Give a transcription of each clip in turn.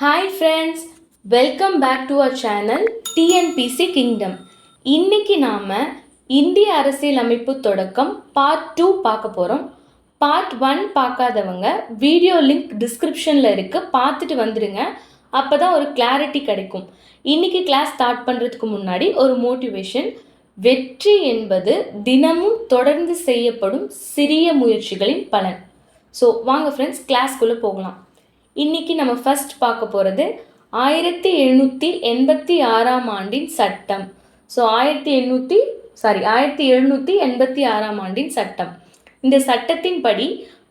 Hi friends, welcome back to our channel TNPSC kingdom. இன்னைக்கு நாம் இந்திய அரசியலமைப்பு தொடக்கம் பார்ட் 2 பார்க்க போகிறோம். பார்ட் 1 பார்க்காதவங்க வீடியோ லிங்க் டிஸ்கிரிப்ஷனில் இருக்குது, பார்த்துட்டு வந்துடுங்க. அப்போ தான் ஒரு கிளாரிட்டி கிடைக்கும். இன்றைக்கி கிளாஸ் ஸ்டார்ட் பண்ணுறதுக்கு முன்னாடி ஒரு மோட்டிவேஷன். வெற்றி என்பது தினமும் தொடர்ந்து செய்யப்படும் சிறிய முயற்சிகளின் பலன். ஸோ வாங்க ஃப்ரெண்ட்ஸ், கிளாஸ்க்குள்ளே போகலாம். இன்னைக்கு நம்ம ஃபர்ஸ்ட் பார்க்க போகிறது 1786 ஆண்டின் சட்டம். ஸோ 1786 ஆண்டின் சட்டம். இந்த சட்டத்தின்படி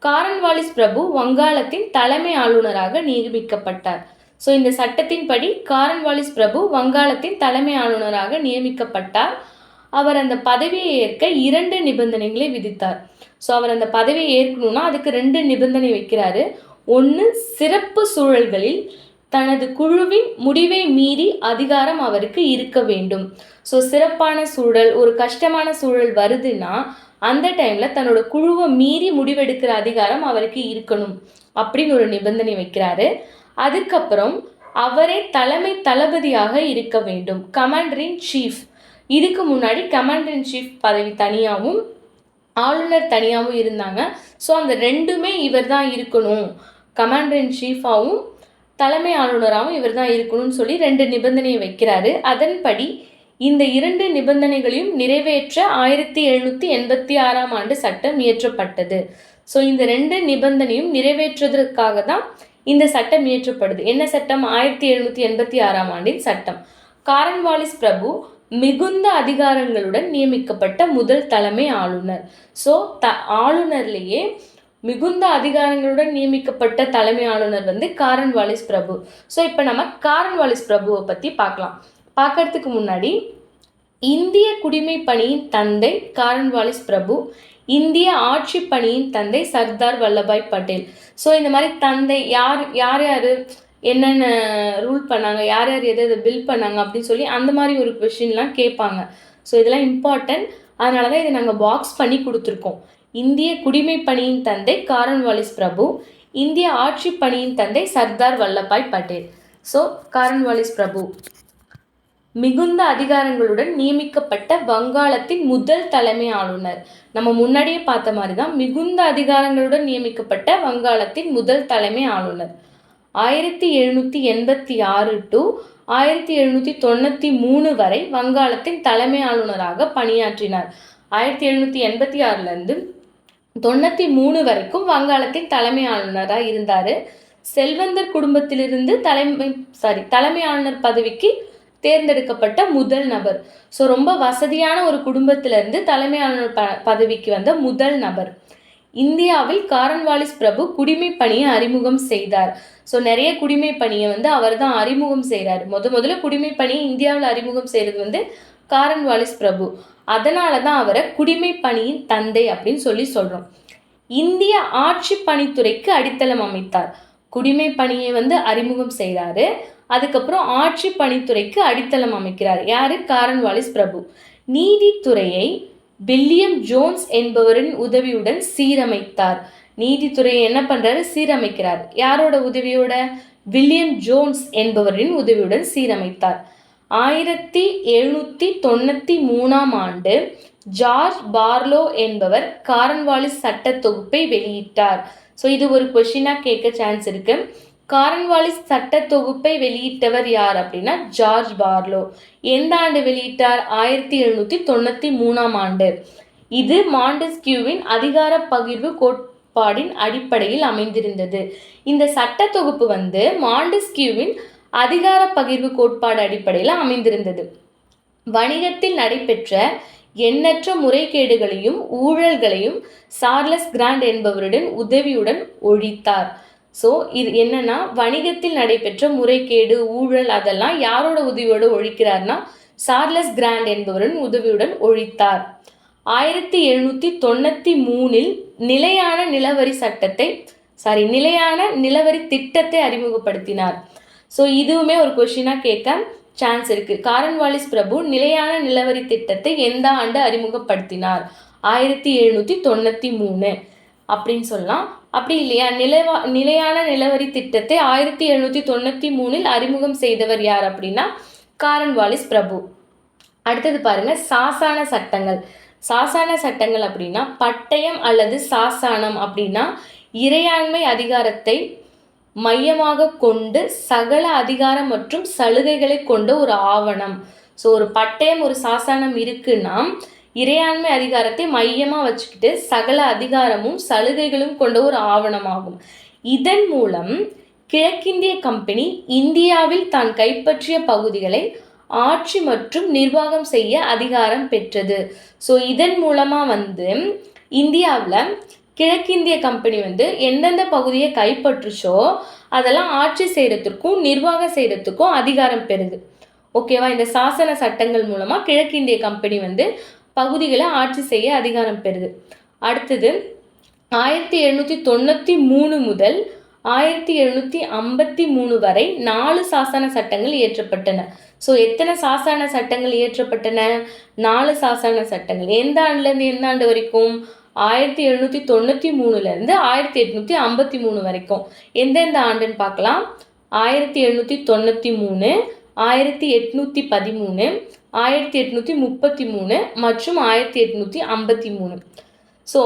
காரன்வாலிஸ் பிரபு வங்காளத்தின் தலைமை ஆளுநராக நியமிக்கப்பட்டார். ஸோ இந்த சட்டத்தின்படி காரன்வாலிஸ் பிரபு வங்காளத்தின் தலைமை ஆளுநராக நியமிக்கப்பட்டார். அவர் அந்த பதவியை ஏற்க 2 நிபந்தனைகளை விதித்தார். ஸோ அவர் அந்த பதவியை ஏற்கணும்னா அதுக்கு 2 நிபந்தனை வைக்கிறாரு. ஒன்று, சிறப்பு சூழல்களில் தனது குழுவின் முடிவை மீறி அதிகாரம் அவருக்கு இருக்க வேண்டும். ஸோ சிறப்பான சூழல், ஒரு கஷ்டமான சூழல் வருதுன்னா அந்த டைமில் தன்னோட குழுவை மீறி முடிவெடுக்கிற அதிகாரம் அவருக்கு இருக்கணும் அப்படின்னு ஒரு நிபந்தனை வைக்கிறாரு. அதுக்கப்புறம் அவரே தலைமை தளபதியாக இருக்க வேண்டும், கமாண்டர் இன் சீஃப். இதுக்கு முன்னாடி கமாண்டர் இன் சீஃப் பதவி தனியாகவும் ஆளுநர் தனியாகவும் இருந்தாங்க. ஸோ அந்த ரெண்டுமே இவர் தான் இருக்கணும், கமாண்டர் இன் சீஃபாகவும் தலைமை ஆளுநராகவும் இவர் தான் இருக்கணும்னு சொல்லி 2 நிபந்தனையை வைக்கிறாரு. அதன்படி இந்த 2 நிபந்தனைகளையும் நிறைவேற்ற 1786 ஆண்டு சட்டம் இயற்றப்பட்டது. ஸோ இந்த 2 நிபந்தனையும் நிறைவேற்றுவதற்காக தான் இந்த சட்டம் இயற்றப்படுது. என்ன சட்டம்? 1786 ஆண்டின் சட்டம். காரன்வாலிஸ் பிரபு மிகுந்த அதிகாரங்களுடன் நியமிக்கப்பட்ட முதல் தலைமை ஆளுநர். ஸோ ஆளுநர்லேயே மிகுந்த அதிகாரங்களுடன் நியமிக்கப்பட்ட தலைமை ஆளுநர் காரன்வாலிஸ் பிரபு. ஸோ இப்போ நம்ம காரன்வாலிஸ் பிரபுவை பற்றி பார்க்கலாம். பார்க்கறதுக்கு முன்னாடி இந்திய குடிமை பணியின் தந்தை காரன்வாலிஸ் பிரபு, இந்திய ஆட்சி பணியின் தந்தை சர்தார் வல்லபாய் பட்டேல். ஸோ இந்த மாதிரி தந்தை யார் யார் என்னென்ன ரூல் பண்ணாங்க, யார் எதை பில் பண்ணாங்க அப்படின்னு சொல்லி அந்த மாதிரி ஒரு கொஷின்லாம் கேட்பாங்க. ஸோ இதெல்லாம் இம்பார்ட்டன்ட், அதனால தான் இதை நாங்கள் பாக்ஸ் பண்ணி கொடுத்துருக்கோம். இந்திய குடிமை பணியின் தந்தை காரன்வாலிஸ் பிரபு, இந்திய ஆட்சி பணியின் தந்தை சர்தார் வல்லபாய் பட்டேல். ஸோ காரன்வாலிஸ் பிரபு மிகுந்த அதிகாரங்களுடன் நியமிக்கப்பட்ட வங்காளத்தின் முதல் தலைமை ஆளுநர். நம்ம முன்னாடியே பார்த்த மாதிரி தான் மிகுந்த அதிகாரங்களுடன் நியமிக்கப்பட்ட வங்காளத்தின் முதல் தலைமை ஆளுநர். 1786 to 1793 வரை வங்காளத்தின் தலைமை ஆளுநராக பணியாற்றினார். 1786 93 வரைக்கும் வங்காளத்தின் தலைமை ஆளுநராக இருந்தார். செல்வந்தர் குடும்பத்திலிருந்து தலைமை ஆளுநர் பதவிக்கு தேர்ந்தெடுக்கப்பட்ட முதல் நபர். ஸோ ரொம்ப வசதியான ஒரு குடும்பத்திலிருந்து தலைமை ஆளுநர் பதவிக்கு வந்த முதல் நபர். இந்தியாவில் காரன்வாலிஸ் பிரபு குடிமை பணியை அறிமுகம் செய்தார். ஸோ நிறைய குடிமை பணியை அவர் தான் அறிமுகம் செய்கிறார். முதல்ல குடிமை பணியை இந்தியாவில் அறிமுகம் செய்கிறது காரன்வாலிஸ் பிரபு. அதனால தான் அவரை குடிமை பணியின் தந்தை அப்படின்னு சொல்லி சொல்கிறோம். இந்திய ஆட்சி பணித்துறைக்கு அடித்தளம் அமைத்தார். குடிமை பணியை அறிமுகம் செய்கிறாரு, அதுக்கப்புறம் ஆட்சி பணித்துறைக்கு அடித்தளம் அமைக்கிறார். யாரு? காரன்வாலிஸ் பிரபு. நீதித்துறையை வில்லியம் ஜோன்ஸ் என்பவரின் உதவியுடன் சீரமைத்தார். நீதித்துறையை என்ன பண்றாரு? சீரமைக்கிறார். யாரோட உதவியோட? வில்லியம் ஜோன்ஸ் என்பவரின் உதவியுடன் சீரமைத்தார். 1793 ஆண்டு ஜார்ஜ் பார்லோ என்பவர் காரன்வாலிஸ் சட்ட தொகுப்பை வெளியிட்டார். ஸோ இது ஒரு கொஸ்டினாக கேட்க சான்ஸ் இருக்கு. காரன்வாலிஸ் சட்ட தொகுப்பை வெளியிட்டவர் யார் அப்படின்னா ஜார்ஜ் பார்லோ. எந்த ஆண்டு வெளியிட்டார்? 1793 ஆண்டு. இது மாண்டெஸ்கியூவின் அதிகார பகிர்வு கோட்பாடின் அடிப்படையில் அமைந்திருந்தது. இந்த சட்ட தொகுப்பு மாண்டெஸ்கியூவின் அதிகார பகிர்வு கோட்பாடு அடிப்படையில் அமைந்திருந்தது. வணிகத்தில் நடைபெற்ற எண்ணற்ற முறைகேடுகளையும் ஊழல்களையும் சார்லஸ் கிராண்ட் என்பவருடன் உதவியுடன் ஒழித்தார். ஸோ இது என்னன்னா, வணிகத்தில் நடைபெற்ற முறைகேடு ஊழல் அதெல்லாம் யாரோட உதவியோடு ஒழிக்கிறார்னா சார்லஸ் கிராண்ட் என்பவரின் உதவியுடன் ஒழித்தார். 1793 நிலையான நிலவரி திட்டத்தை அறிமுகப்படுத்தினார். ஸோ இதுவுமே ஒரு கொஸ்டினாக கேட்க சான்ஸ் இருக்குது. காரன்வாலிஸ் பிரபு நிலையான நிலவரி திட்டத்தை எந்த ஆண்டு அறிமுகப்படுத்தினார்? 1793 அப்படின்னு சொல்லலாம். அப்படி இல்லையா, நிலையான நிலவரி திட்டத்தை 1793 அறிமுகம் செய்தவர் யார் அப்படின்னா காரன்வாலிஸ் பிரபு. அடுத்தது பாருங்க, சாசான சட்டங்கள். சாசான சட்டங்கள் அப்படின்னா பட்டயம் அல்லது சாசானம் அப்படின்னா இறையாண்மை அதிகாரத்தை மையமாக கொண்டு சகல அதிகாரம் மற்றும் சலுகைகளை கொண்ட ஒரு ஆவணம். ஸோ ஒரு பட்டயம் ஒரு சாசனம் இருக்குன்னா இறையாண்மை அதிகாரத்தை மையமாக வச்சுக்கிட்டு சகல அதிகாரமும் சலுகைகளும் கொண்ட ஒரு ஆவணமாகும். இதன் மூலம் கிழக்கிந்திய கம்பெனி இந்தியாவில் தான் கைப்பற்றிய பகுதிகளை ஆட்சி மற்றும் நிர்வாகம் செய்ய அதிகாரம் பெற்றது. ஸோ இதன் மூலமாக இந்தியாவில் கிழக்கிந்திய கம்பெனி எந்தெந்த பகுதியை கைப்பற்றுச்சோ அதெல்லாம் ஆட்சி செய்கிறதுக்கும் நிர்வாகம் செய்கிறதுக்கும் அதிகாரம் பெறுது. ஓகேவா, இந்த சாசன சட்டங்கள் மூலமாக கிழக்கிந்திய கம்பெனி பகுதிகளை ஆட்சி செய்ய அதிகாரம் பெறுது. அடுத்தது 1793 முதல் 1753 வரை 4 சாசன சட்டங்கள் இயற்றப்பட்டன. ஸோ எத்தனை சாசன சட்டங்கள் இயற்றப்பட்டன? 4 சாசன சட்டங்கள். எந்த ஆண்டுலேருந்து எந்த ஆண்டு வரைக்கும்? 1793 1853 வரைக்கும். எந்தெந்த ஆண்டுன்னு பார்க்கலாம். 1793, 1813, 1833 மற்றும் 1853. ஸோ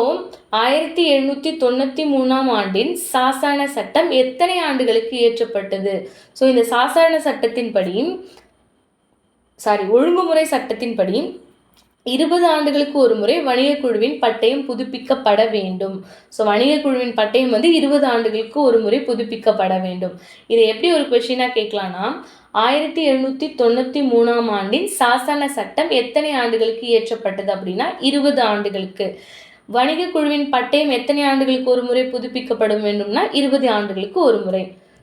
1793 ஆண்டின் சாசன சட்டம் எத்தனை ஆண்டுகளுக்கு இயற்றப்பட்டது? ஸோ இந்த சாசன சட்டத்தின்படி ஒழுங்குமுறை சட்டத்தின்படி 20 ஆண்டுகளுக்கு ஒரு முறை வணிக குழுவின் பட்டயம் புதுப்பிக்கப்பட வேண்டும். ஸோ வணிக குழுவின் பட்டயம் 20 ஆண்டுகளுக்கு ஒரு முறை புதுப்பிக்கப்பட வேண்டும். இதை எப்படி ஒரு கொஸ்டினாக கேட்கலான்னா 1793 ஆண்டின் சாசன சட்டம் எத்தனை ஆண்டுகளுக்கு இயற்றப்பட்டது அப்படின்னா 20 ஆண்டுகளுக்கு. வணிக குழுவின் பட்டயம் எத்தனை ஆண்டுகளுக்கு ஒரு முறை புதுப்பிக்கப்பட வேண்டும்னா 20 ஆண்டுகளுக்கு ஒரு முறை.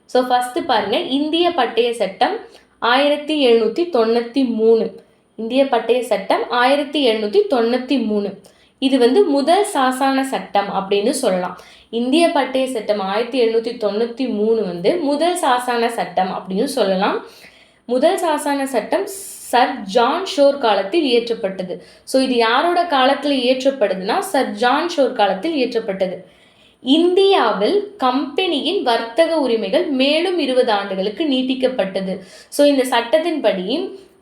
ஸோ ஃபர்ஸ்ட் பாருங்க, இந்திய பட்டய சட்டம் 1793. இந்திய பட்டய சட்டம் 1793. இது முதல் சாசன சட்டம் அப்படின்னு சொல்லலாம். இந்திய பட்டய சட்டம் 1793 முதல் சாசன சட்டம் அப்படின்னு சொல்லலாம். முதல் சாசன சட்டம் சர் ஜான் ஷோர் காலத்தில் இயற்றப்பட்டது. ஸோ இது யாரோட காலத்தில் இயற்றப்படுதுன்னா சர் ஜான் ஷோர் காலத்தில் இயற்றப்பட்டது. இந்தியாவில் கம்பெனியின் வர்த்தக உரிமைகள் மேலும் 20 ஆண்டுகளுக்கு நீட்டிக்கப்பட்டது. ஸோ இந்த சட்டத்தின்படி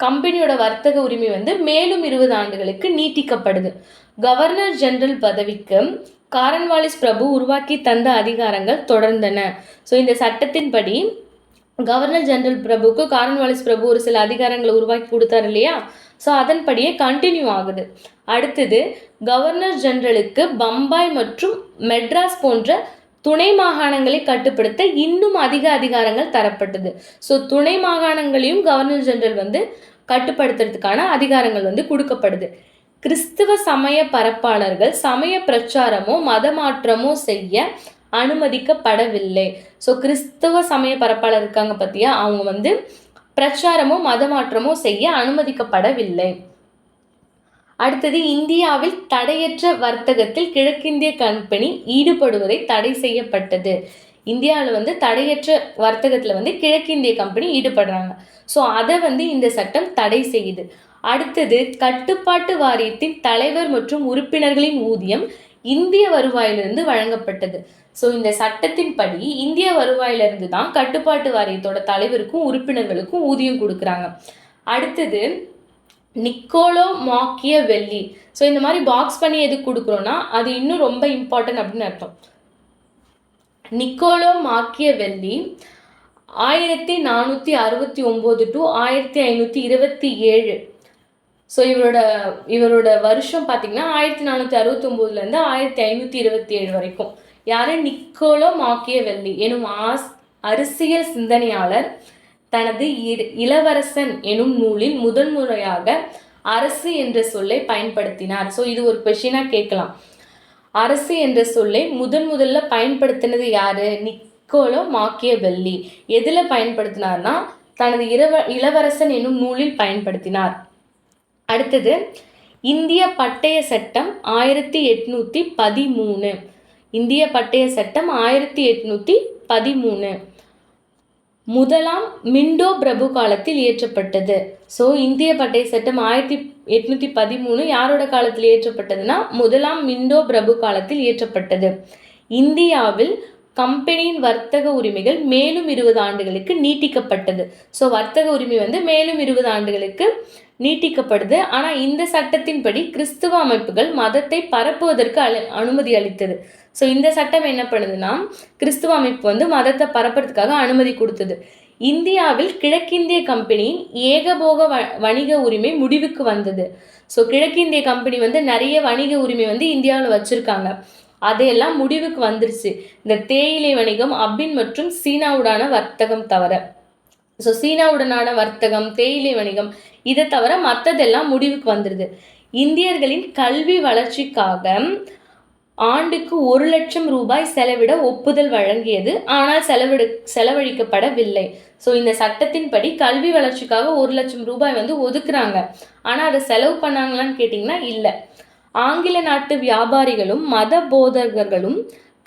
கம்பெனியோட வர்த்தக உரிமை மேலும் 20 ஆண்டுகளுக்கு நீட்டிக்கப்படுது. கவர்னர் ஜெனரல் பதவிக்கு காரன்வாலிஸ் பிரபு உருவாக்கி தந்த அதிகாரங்கள் தொடர்ந்தன. ஸோ இந்த சட்டத்தின்படி கவர்னர் ஜெனரல் பிரபுக்கு காரன்வாலிஸ் பிரபு ஒரு சில அதிகாரங்களை உருவாக்கி கொடுத்தாரு இல்லையா, ஸோ அதன்படியே கண்டினியூ ஆகுது. அடுத்தது கவர்னர் ஜெனரலுக்கு பம்பாய் மற்றும் மெட்ராஸ் போன்ற துணை மாகாணங்களை கட்டுப்படுத்த இன்னும் அதிக அதிகாரங்கள் தரப்பட்டது. ஸோ துணை மாகாணங்களையும் கவர்னர் ஜெனரல் கட்டுப்படுத்துறதுக்கான அதிகாரங்கள் கொடுக்கப்படுது. கிறிஸ்துவ சமய பரப்பாளர்கள் சமய பிரச்சாரமோ மத மாற்றமோ செய்ய அனுமதிக்கப்படவில்லை. ஸோ கிறிஸ்தவ சமய பரப்பாளர் இருக்காங்க பார்த்தியா, அவங்க பிரச்சாரமோ மத மாற்றமோ செய்ய அனுமதிக்கப்படவில்லை. அடுத்தது இந்தியாவில் தடையற்ற வர்த்தகத்தில் கிழக்கிந்திய கம்பெனி ஈடுபடுவதை தடை செய்யப்பட்டது. இந்தியாவில் தடையற்ற வர்த்தகத்தில் கிழக்கிந்திய கம்பெனி ஈடுபடுறாங்க. ஸோ அதை இந்த சட்டம் தடை செய்யுது. அடுத்தது கட்டுப்பாட்டு வாரியத்தின் தலைவர் மற்றும் உறுப்பினர்களின் ஊதியம் இந்திய வருவாயிலிருந்து வழங்கப்பட்டது. ஸோ இந்த சட்டத்தின்படி இந்திய வருவாயிலிருந்து தான் கட்டுப்பாட்டு வாரியத்தோட தலைவருக்கும் உறுப்பினர்களுக்கும் ஊதியம் கொடுக்குறாங்க. அடுத்தது நிக்கோலோ மாக்கியவெல்லி. ஸோ இந்த மாதிரி பாக்ஸ் பண்ணி எதுக்கு கொடுக்குறோன்னா அது இன்னும் ரொம்ப இம்பார்ட்டன்ட் அப்படின்னு அர்த்தம். Nicolas Machiavelli 1469 to 1527. ஸோ இவரோட வருஷம் பார்த்தீங்கன்னா 1469 1527 வரைக்கும். யார்? நிக்கோலோ மாக்கியவெல்லி எனும் அரசியல் சிந்தனையாளர் தனது இளவரசன் எனும் நூலில் முதன்முறையாக அரசு என்ற சொல்லை பயன்படுத்தினார். ஸோ இது ஒரு கொஸ்டினாக கேட்கலாம். அரசு என்ற சொல்லை முதல்ல பயன்படுத்தினது யாரு? Niccolo Machiavelli. எதில் பயன்படுத்தினார்னா தனது இளவரசன் எனும் நூலில் பயன்படுத்தினார். அடுத்தது இந்திய பட்டய சட்டம் 1813. இந்திய பட்டய சட்டம் 1813 முதலாம் மிண்டோ பிரபு காலத்தில் இயற்றப்பட்டது. ஸோ இந்திய பட்டய சட்டம் 1813 யாரோட காலத்தில் இயற்றப்பட்டதுன்னா முதலாம் மிண்டோ பிரபு காலத்தில் இயற்றப்பட்டது. இந்தியாவில் கம்பெனியின் வர்த்தக உரிமைகள் மேலும் 20 ஆண்டுகளுக்கு நீட்டிக்கப்பட்டது. ஸோ வர்த்தக உரிமை வந்து மேலும் 20 ஆண்டுகளுக்கு நீட்டிக்கப்படுது. ஆனால் இந்த சட்டத்தின்படி கிறிஸ்துவ அமைப்புகள் மதத்தை பரப்புவதற்கு அனுமதி அளித்தது. ஸோ இந்த சட்டம் என்ன பண்ணுதுன்னா, கிறிஸ்துவ அமைப்பு வந்து மதத்தை பரப்புறதுக்காக அனுமதி கொடுத்தது. இந்தியாவில் கிழக்கிந்திய கம்பெனியின் ஏகபோக வணிக உரிமை முடிவுக்கு வந்தது. ஸோ கிழக்கிந்திய கம்பெனி வந்து நிறைய வணிக உரிமை வந்து இந்தியாவில் வச்சுருக்காங்க. அதையெல்லாம் முடிவுக்கு வந்துருச்சு, இந்த தேயிலை வணிகம் அபின் மற்றும் சீனாவுடான வர்த்தகம் தவிர. ஸோ சீனாவுடனான வர்த்தகம், தேயிலை வணிகம் இதை தவிர மற்றதெல்லாம் முடிவுக்கு வந்துடுது. இந்தியர்களின் கல்வி வளர்ச்சிக்காக ஆண்டுக்கு 1 லட்சம் ரூபாய் செலவிட ஒப்புதல் வழங்கியது. ஆனால் செலவழிக்கப்படவில்லை. ஸோ இந்த சட்டத்தின்படி கல்வி வளர்ச்சிக்காக 1 லட்சம் ரூபாய் வந்து ஒதுக்குறாங்க. ஆனால் அதை செலவு பண்ணாங்களான்னு கேட்டிங்கன்னா இல்லை. ஆங்கில நாட்டு வியாபாரிகளும் மத போதகர்களும்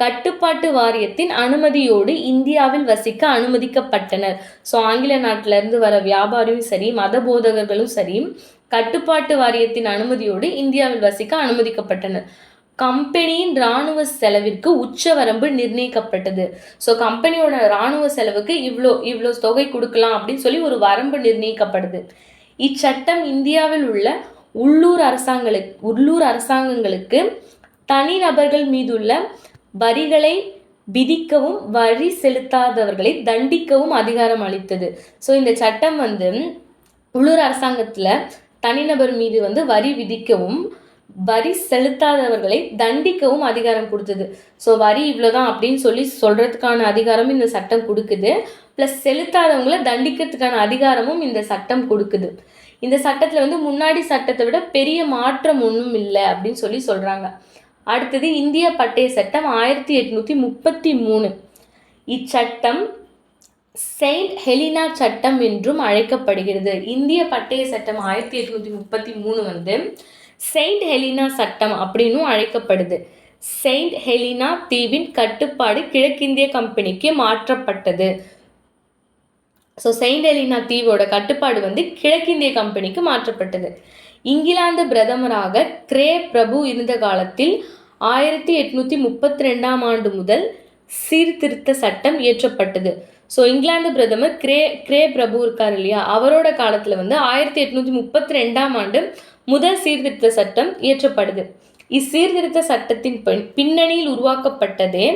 கட்டுப்பாட்டு வாரியத்தின் அனுமதியோடு இந்தியாவில் வசிக்க அனுமதிக்கப்பட்டனர். ஸோ ஆங்கில நாட்டிலேருந்து வர வியாபாரியும் சரி, மத போதகர்களும் சரி, கட்டுப்பாட்டு வாரியத்தின் அனுமதியோடு இந்தியாவில் வசிக்க அனுமதிக்கப்பட்டனர். கம்பெனியின் இராணுவ செலவிற்கு உச்சவரம்பு நிர்ணயிக்கப்பட்டது. ஸோ கம்பெனியோட இராணுவ செலவுக்கு இவ்வளோ தொகை கொடுக்கலாம் அப்படின்னு சொல்லி ஒரு வரம்பு நிர்ணயிக்கப்படுது. இச்சட்டம் இந்தியாவில் உள்ள உள்ளூர் அரசாங்கங்களுக்கு தனிநபர்கள் மீதுள்ள வரிகளை விதிக்கவும் வரி செலுத்தாதவர்களை தண்டிக்கவும் அதிகாரம் அளித்தது. ஸோ இந்த சட்டம் வந்து உள்ளூர் அரசாங்கத்தில் தனிநபர் மீது வந்து வரி விதிக்கவும் வரி செலுத்தாதவர்களை தண்டிக்கவும் அதிகாரம் கொடுத்தது. ஸோ வரி இவ்வளோதான் அப்படின்னு சொல்கிறதுக்கான அதிகாரமும் இந்த சட்டம் கொடுக்குது. ப்ளஸ் செலுத்தாதவங்களை தண்டிக்கிறதுக்கான அதிகாரமும் இந்த சட்டம் கொடுக்குது. இந்த சட்டத்தில் வந்து முன்னாடி சட்டத்தை விட பெரிய மாற்றம் ஒன்றும் இல்லை அப்படின்னு சொல்கிறாங்க. அடுத்தது இந்திய பட்டய சட்டம் 1833. இச்சட்டம் செயின்ட் ஹெலினா சட்டம் என்றும் அழைக்கப்படுகிறது. இந்திய பட்டய சட்டம் 1833 வந்து செயின்ட் ஹெலினா சட்டம் அப்படின்னும் அழைக்கப்படுது. செயின்ட் ஹெலினா தீவின் கட்டுப்பாடு கிழக்கிந்திய கம்பெனிக்கு மாற்றப்பட்டது. ஸோ செயின்ட் ஹெலினா தீவோட கட்டுப்பாடு வந்து கிழக்கிந்திய கம்பெனிக்கு மாற்றப்பட்டது. இங்கிலாந்து பிரதமராக கிரே பிரபு இருந்த காலத்தில் 1832 ஆண்டு முதல் சீர்திருத்த சட்டம் இயற்றப்பட்டது. ஸோ இங்கிலாந்து பிரதமர் கிரே பிரபு இருக்கார் இல்லையா, அவரோட காலத்தில் வந்து 1832 ஆண்டு முதல் சீர்திருத்த சட்டம் இயற்றப்படுது. இச்சீர்திருத்த சட்டத்தின் பின்னணியில் உருவாக்கப்பட்டதே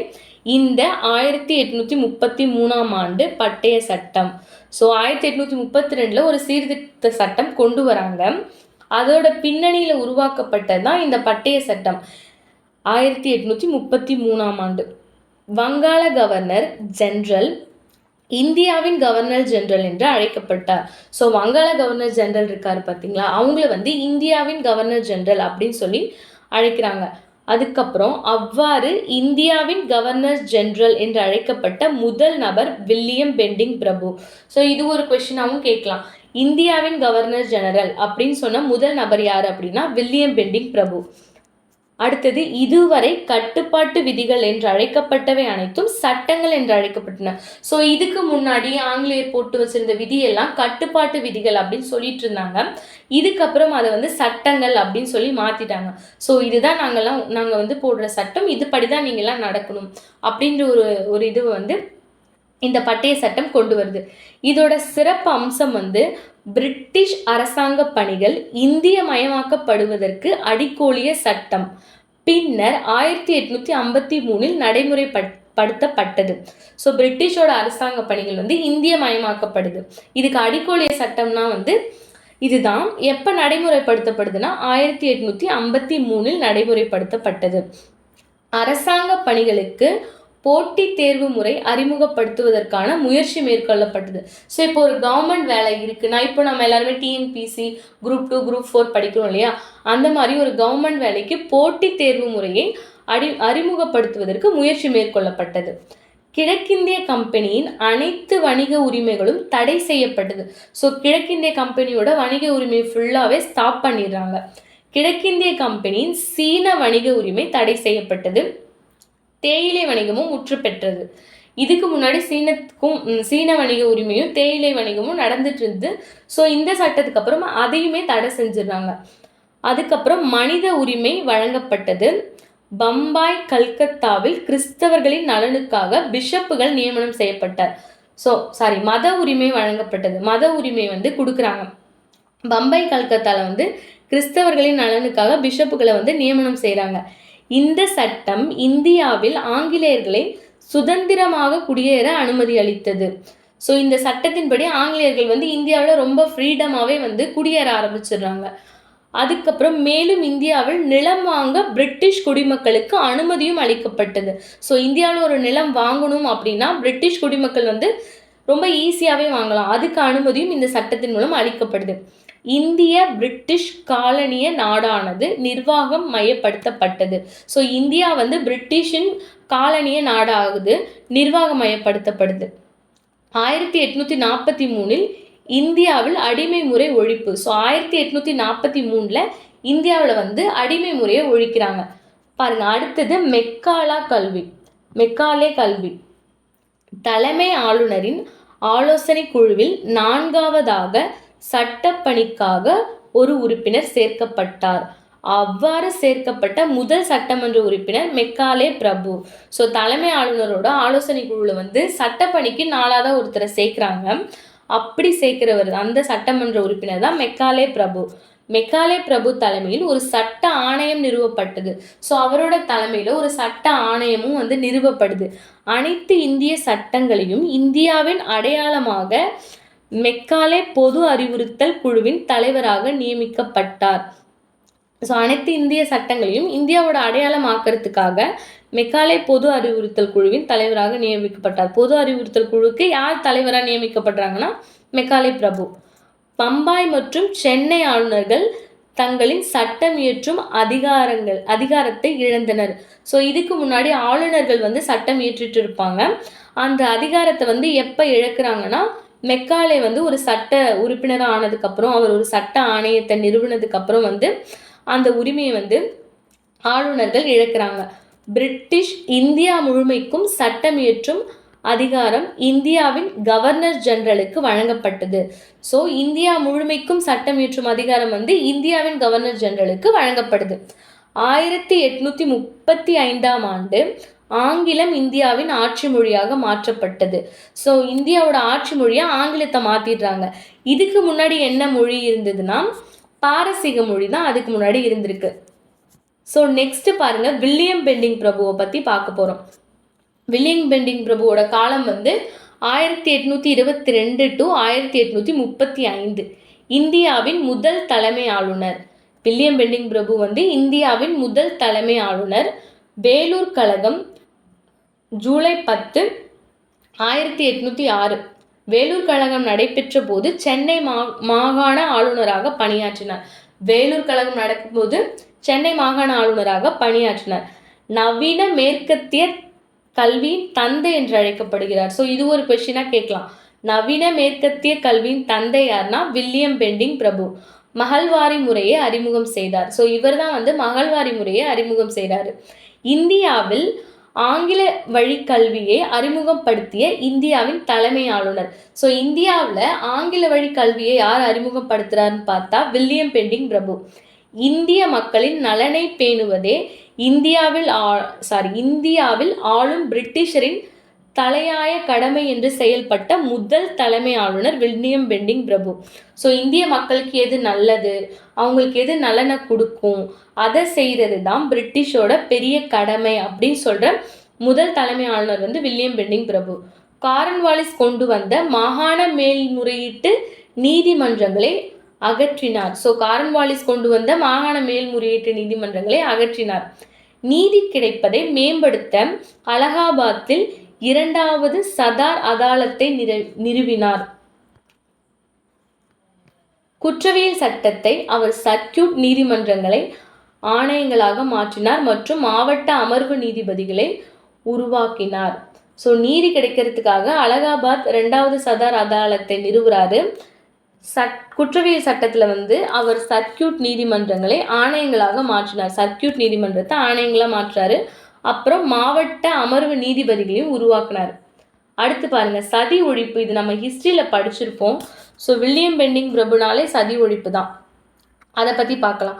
இந்த 1833 ஆண்டு பட்டய சட்டம். ஸோ 1832 ஒரு சீர்திருத்த சட்டம் கொண்டு வராங்க. அதோட பின்னணியில் உருவாக்கப்பட்டது தான் இந்த பட்டய சட்டம் 1833 ஆண்டு. வங்காள கவர்னர் ஜெனரல் இந்தியாவின் கவர்னர் ஜெனரல் என்று அழைக்கப்பட்டார். ஸோ வங்காள கவர்னர் ஜெனரல் இருக்காரு பார்த்தீங்களா, அவங்கள வந்து இந்தியாவின் கவர்னர் ஜெனரல் அப்படின்னு சொல்லி அழைக்கிறாங்க. அதுக்கப்புறம் அவ்வாறு இந்தியாவின் கவர்னர் ஜெனரல் என்று அழைக்கப்பட்ட முதல் நபர் வில்லியம் பெண்டிங் பிரபு. ஸோ இது ஒரு கொஸ்டினாகவும் கேட்கலாம். இந்தியாவின் கவர்னர் ஜெனரல் அப்படின்னு சொன்ன முதல் நபர் யார் அப்படின்னா வில்லியம் பெண்டிங் பிரபு. அடுத்தது இதுவரை கட்டுப்பாட்டு விதிகள் என்று அழைக்கப்பட்டவை அனைத்தும் சட்டங்கள் என்று அழைக்கப்பட்டன. ஸோ இதுக்கு முன்னாடி ஆங்கிலேயர் போட்டு வச்சிருந்த விதியெல்லாம் கட்டுப்பாட்டு விதிகள் அப்படின்னு சொல்லிட்டு இருந்தாங்க. இதுக்கப்புறம் அதை வந்து சட்டங்கள் அப்படின்னு சொல்லி மாற்றிட்டாங்க. ஸோ இதுதான் நாங்கள் வந்து போடுற சட்டம், இதுபடி தான் நீங்கள்லாம் நடக்கணும் அப்படின்ற ஒரு இது வந்து இந்த பட்டய சட்டம் கொண்டு வருது. இதோட சிறப்பு அம்சம் வந்து பிரிட்டிஷ் அரசாங்க பணிகள் இந்திய மயமாக்கப்படுவதற்கு அடிக்கோலிய சட்டம் பின்னர் 1853 நடைமுறைப்படுத்தப்பட்டது. ஸோ பிரிட்டிஷோட அரசாங்க பணிகள் வந்து இந்திய மயமாக்கப்படுது. இதுக்கு அடிக்கோலிய சட்டம்னா வந்து இதுதான். எப்போ நடைமுறைப்படுத்தப்படுதுன்னா 1853 நடைமுறைப்படுத்தப்பட்டது. அரசாங்க பணிகளுக்கு போட்டி தேர்வு முறை அறிமுகப்படுத்துவதற்கான முயற்சி மேற்கொள்ளப்பட்டது. ஸோ இப்போ ஒரு கவர்மெண்ட் வேலை இருக்குன்னா, இப்போ நம்ம எல்லாருமே டிஎன்பிசி குரூப் 2 குரூப் 4 படிக்கிறோம் இல்லையா, அந்த மாதிரி ஒரு கவர்மெண்ட் வேலைக்கு போட்டி தேர்வு முறையை அறிமுகப்படுத்துவதற்கு முயற்சி மேற்கொள்ளப்பட்டது. கிழக்கிந்திய கம்பெனியின் அனைத்து வணிக உரிமைகளும் தடை செய்யப்பட்டது. ஸோ கிழக்கிந்திய கம்பெனியோட வணிக உரிமை ஃபுல்லாகவே ஸ்டாப் பண்ணிடுறாங்க. கிழக்கிந்திய கம்பெனியின் சீன வணிக உரிமை தடை செய்யப்பட்டது. தேயிலை வணிகமும் முற்று பெற்றது. இதுக்கு முன்னாடி சீன வணிக உரிமையும் தேயிலை வணிகமும் நடந்துட்டு இருந்து. ஸோ இந்த சட்டத்துக்கு அப்புறம் அதையுமே தடை செஞ்சிடறாங்க. அதுக்கப்புறம் மனித உரிமை வழங்கப்பட்டது. பம்பாய், கல்கத்தாவில் கிறிஸ்தவர்களின் நலனுக்காக பிஷப்புகள் நியமனம் செய்யப்பட்டார். மத உரிமை வழங்கப்பட்டது. மத உரிமை வந்து கொடுக்குறாங்க. பம்பாய், கல்கத்தாவில் வந்து கிறிஸ்தவர்களின் நலனுக்காக பிஷப்புகளை வந்து நியமனம் செய்கிறாங்க. இந்த சட்டம் இந்தியாவில் ஆங்கிலேயர்களை சுதந்திரமாக குடியேற அனுமதி அளித்தது. ஸோ இந்த சட்டத்தின்படி ஆங்கிலேயர்கள் வந்து இந்தியாவில் ரொம்ப ஃப்ரீடமாகவே வந்து குடியேற ஆரம்பிச்சிடுறாங்க. அதுக்கப்புறம் மேலும் இந்தியாவில் நிலம் வாங்க பிரிட்டிஷ் குடிமக்களுக்கு அனுமதியும் அளிக்கப்பட்டது. ஸோ இந்தியாவில் ஒரு நிலம் வாங்கணும் அப்படின்னா பிரிட்டிஷ் குடிமக்கள் வந்து ரொம்ப ஈஸியாகவே வாங்கலாம். அதுக்கு அனுமதியும் இந்த சட்டத்தின் மூலம் அளிக்கப்படுது. இந்திய பிரிட்டிஷ் காலனிய நாடானது நிர்வாகம் மையப்படுத்தப்பட்டது. ஸோ இந்தியா வந்து பிரிட்டிஷின் காலனிய நாடாகுது, நிர்வாகம் மையப்படுத்தப்படுது. 1843 இந்தியாவில் அடிமை முறை ஒழிப்பு. ஸோ 1843 இந்தியாவில் வந்து அடிமை முறையை ஒழிக்கிறாங்க. பாருங்க, அடுத்தது மெக்காலே கல்வி. தலைமை ஆளுநரின் ஆலோசனை குழுவில் 4வதாக சட்டப்பணிக்காக ஒரு உறுப்பினர் சேர்க்கப்பட்டார். அவ்வாறு சேர்க்கப்பட்ட முதல் சட்டமன்ற உறுப்பினர் மெக்காலே பிரபு. ஸோ தலைமை ஆளுநரோட ஆலோசனை குழுவில் வந்து சட்டப்பணிக்கு 4ஆவதா ஒருத்தரை சேர்க்குறாங்க. அப்படி சேர்க்கிறவர் அந்த சட்டமன்ற உறுப்பினர் தான் மெக்காலே பிரபு. மெக்காலே பிரபு தலைமையில் ஒரு சட்ட ஆணையம் நிறுவப்பட்டது. ஸோ அவரோட தலைமையில் ஒரு சட்ட ஆணையமும் வந்து நிறுவப்படுது. அனைத்து இந்திய சட்டங்களையும் இந்தியாவின் அடையாளமாக மெக்காலே பொது அறிவுறுத்தல் குழுவின் தலைவராக நியமிக்கப்பட்டார். ஸோ அனைத்து இந்திய சட்டங்களையும் இந்தியாவோட அடையாளமாக்கிறதுக்காக மெக்காலே பொது அறிவுறுத்தல் குழுவின் தலைவராக நியமிக்கப்பட்டார். பொது அறிவுறுத்தல் குழுவுக்கு யார் தலைவராக நியமிக்கப்படுறாங்கன்னா மெக்காலே பிரபு. பம்பாய் மற்றும் சென்னை ஆளுநர்கள் தங்களின் சட்டம் இயற்றும் அதிகாரத்தை இழந்தனர். ஸோ இதுக்கு முன்னாடி ஆளுநர்கள் வந்து சட்டம் இயற்றிட்டு இருப்பாங்க. அந்த அதிகாரத்தை வந்து எப்போ இழக்கிறாங்கன்னா மெக்காலே வந்து ஒரு சட்ட உறுப்பினராக ஆனதுக்கப்புறம், அவர் ஒரு சட்ட ஆணையத்தை நிறுவனதுக்கப்புறம் வந்து அந்த உரிமையை வந்து ஆளுநர்கள் இழக்கிறாங்க. பிரிட்டிஷ் இந்தியா முழுமைக்கும் சட்டம் இயற்றும் அதிகாரம் இந்தியாவின் கவர்னர் ஜெனரலுக்கு வழங்கப்பட்டது. ஸோ இந்தியா முழுமைக்கும் சட்டம் இயற்றும் அதிகாரம் வந்து இந்தியாவின் கவர்னர் ஜெனரலுக்கு வழங்கப்படுது. 1835 ஆங்கிலம் இந்தியாவின் ஆட்சி மொழியாக மாற்றப்பட்டது. ஸோ இந்தியாவோட ஆட்சி மொழியாக ஆங்கிலத்தை மாற்றிடுறாங்க. இதுக்கு முன்னாடி என்ன மொழி இருந்ததுன்னா பாரசீக மொழி தான் அதுக்கு முன்னாடி இருந்திருக்கு. ஸோ நெக்ஸ்ட் பாருங்க, வில்லியம் பெண்டிங் பிரபுவை பற்றி பார்க்க போகிறோம். வில்லியம் பெண்டிங் பிரபுவோட காலம் வந்து 1822 to 1835. இந்தியாவின் முதல் தலைமை ஆளுநர் வில்லியம் பெண்டிங் பிரபு வந்து இந்தியாவின் முதல் தலைமை ஆளுநர். வேலூர் கழகம் ஜூலை 10, 1806. வேலூர் கழகம் நடைபெற்ற போது சென்னை மாகாண ஆளுநராக பணியாற்றினார். வேலூர் கழகம் நடக்கும்போது சென்னை மாகாண ஆளுநராக பணியாற்றினார். நவீன மேற்கத்திய கல்வியின் தந்தை என்று அழைக்கப்படுகிறார். ஸோ இது ஒரு கொஸ்டினாக கேட்கலாம். நவீன மேற்கத்திய கல்வியின் தந்தை யார்னா வில்லியம் பெண்டிங் பிரபு. மகள்வாரி முறையை அறிமுகம் செய்தார். ஸோ இவர் தான் வந்து மகள்வாரி முறையை அறிமுகம் செய்கிறார். இந்தியாவில் ஆங்கில வழி கல்வியை அறிமுகப்படுத்திய இந்தியாவின் தலைமை ஆளுநர். ஸோ இந்தியாவில் ஆங்கில வழி கல்வியை யார் அறிமுகப்படுத்துகிறாருன்னு பார்த்தா வில்லியம் பெண்டிங் பிரபு. இந்திய மக்களின் நலனை பேணுவதே இந்தியாவில் ஆளும் பிரிட்டிஷரின் தலையாய கடமை என்று செயல்பட்ட முதல் தலைமை ஆளுநர் வில்லியம் பெண்டிங் பிரபு. ஸோ இந்திய மக்களுக்கு எது நல்லது, அவங்களுக்கு எது நலனை கொடுக்கும், அதை செய்கிறது தான் பிரிட்டிஷோட பெரிய கடமை அப்படின்னு சொல்கிற முதல் தலைமை ஆளுநர் வந்து வில்லியம் பெண்டிங் பிரபு. காரன்வாலிஸ் கொண்டு வந்த மாகாண மேல்முறையீட்டு நீதிமன்றங்களை அகற்றினார். ஸோ காரன்வாலிஸ் கொண்டு வந்த மாகாண மேல்முறையீட்டு நீதிமன்றங்களை அகற்றினார். நீதி கிடைப்பதை மேம்படுத்த அலகாபாத்தில் 2வது சதார் அதாலத்தை நிறுவினார். குற்றவியல் சட்டத்தை அவர் சர்க்கியூட் நீதிமன்றங்களை ஆணையங்களாக மாற்றினார் மற்றும் மாவட்ட அமர்வு நீதிபதிகளை உருவாக்கினார். ஸோ நீதி கிடைக்கிறதுக்காக அலகாபாத் 2வது சதார் அதாலத்தை நிறுவுறாரு. குற்றவியல் சட்டத்தில் வந்து அவர் சர்க்கியூட் நீதிமன்றங்களை ஆணையங்களாக மாற்றினார். சர்க்கியூட் நீதிமன்றத்தை ஆணையங்களாக மாற்றுறாரு. அப்புறம் மாவட்ட அமர்வு நீதிபதிகளையும் உருவாக்குனார். அடுத்து பாருங்க, சதி ஒழிப்பு. இது நம்ம ஹிஸ்ட்ரியில் படிச்சிருப்போம். ஸோ வில்லியம் பெண்டிங் பிரபுனாலே சதி ஒழிப்பு தான். அதை பற்றி பார்க்கலாம்.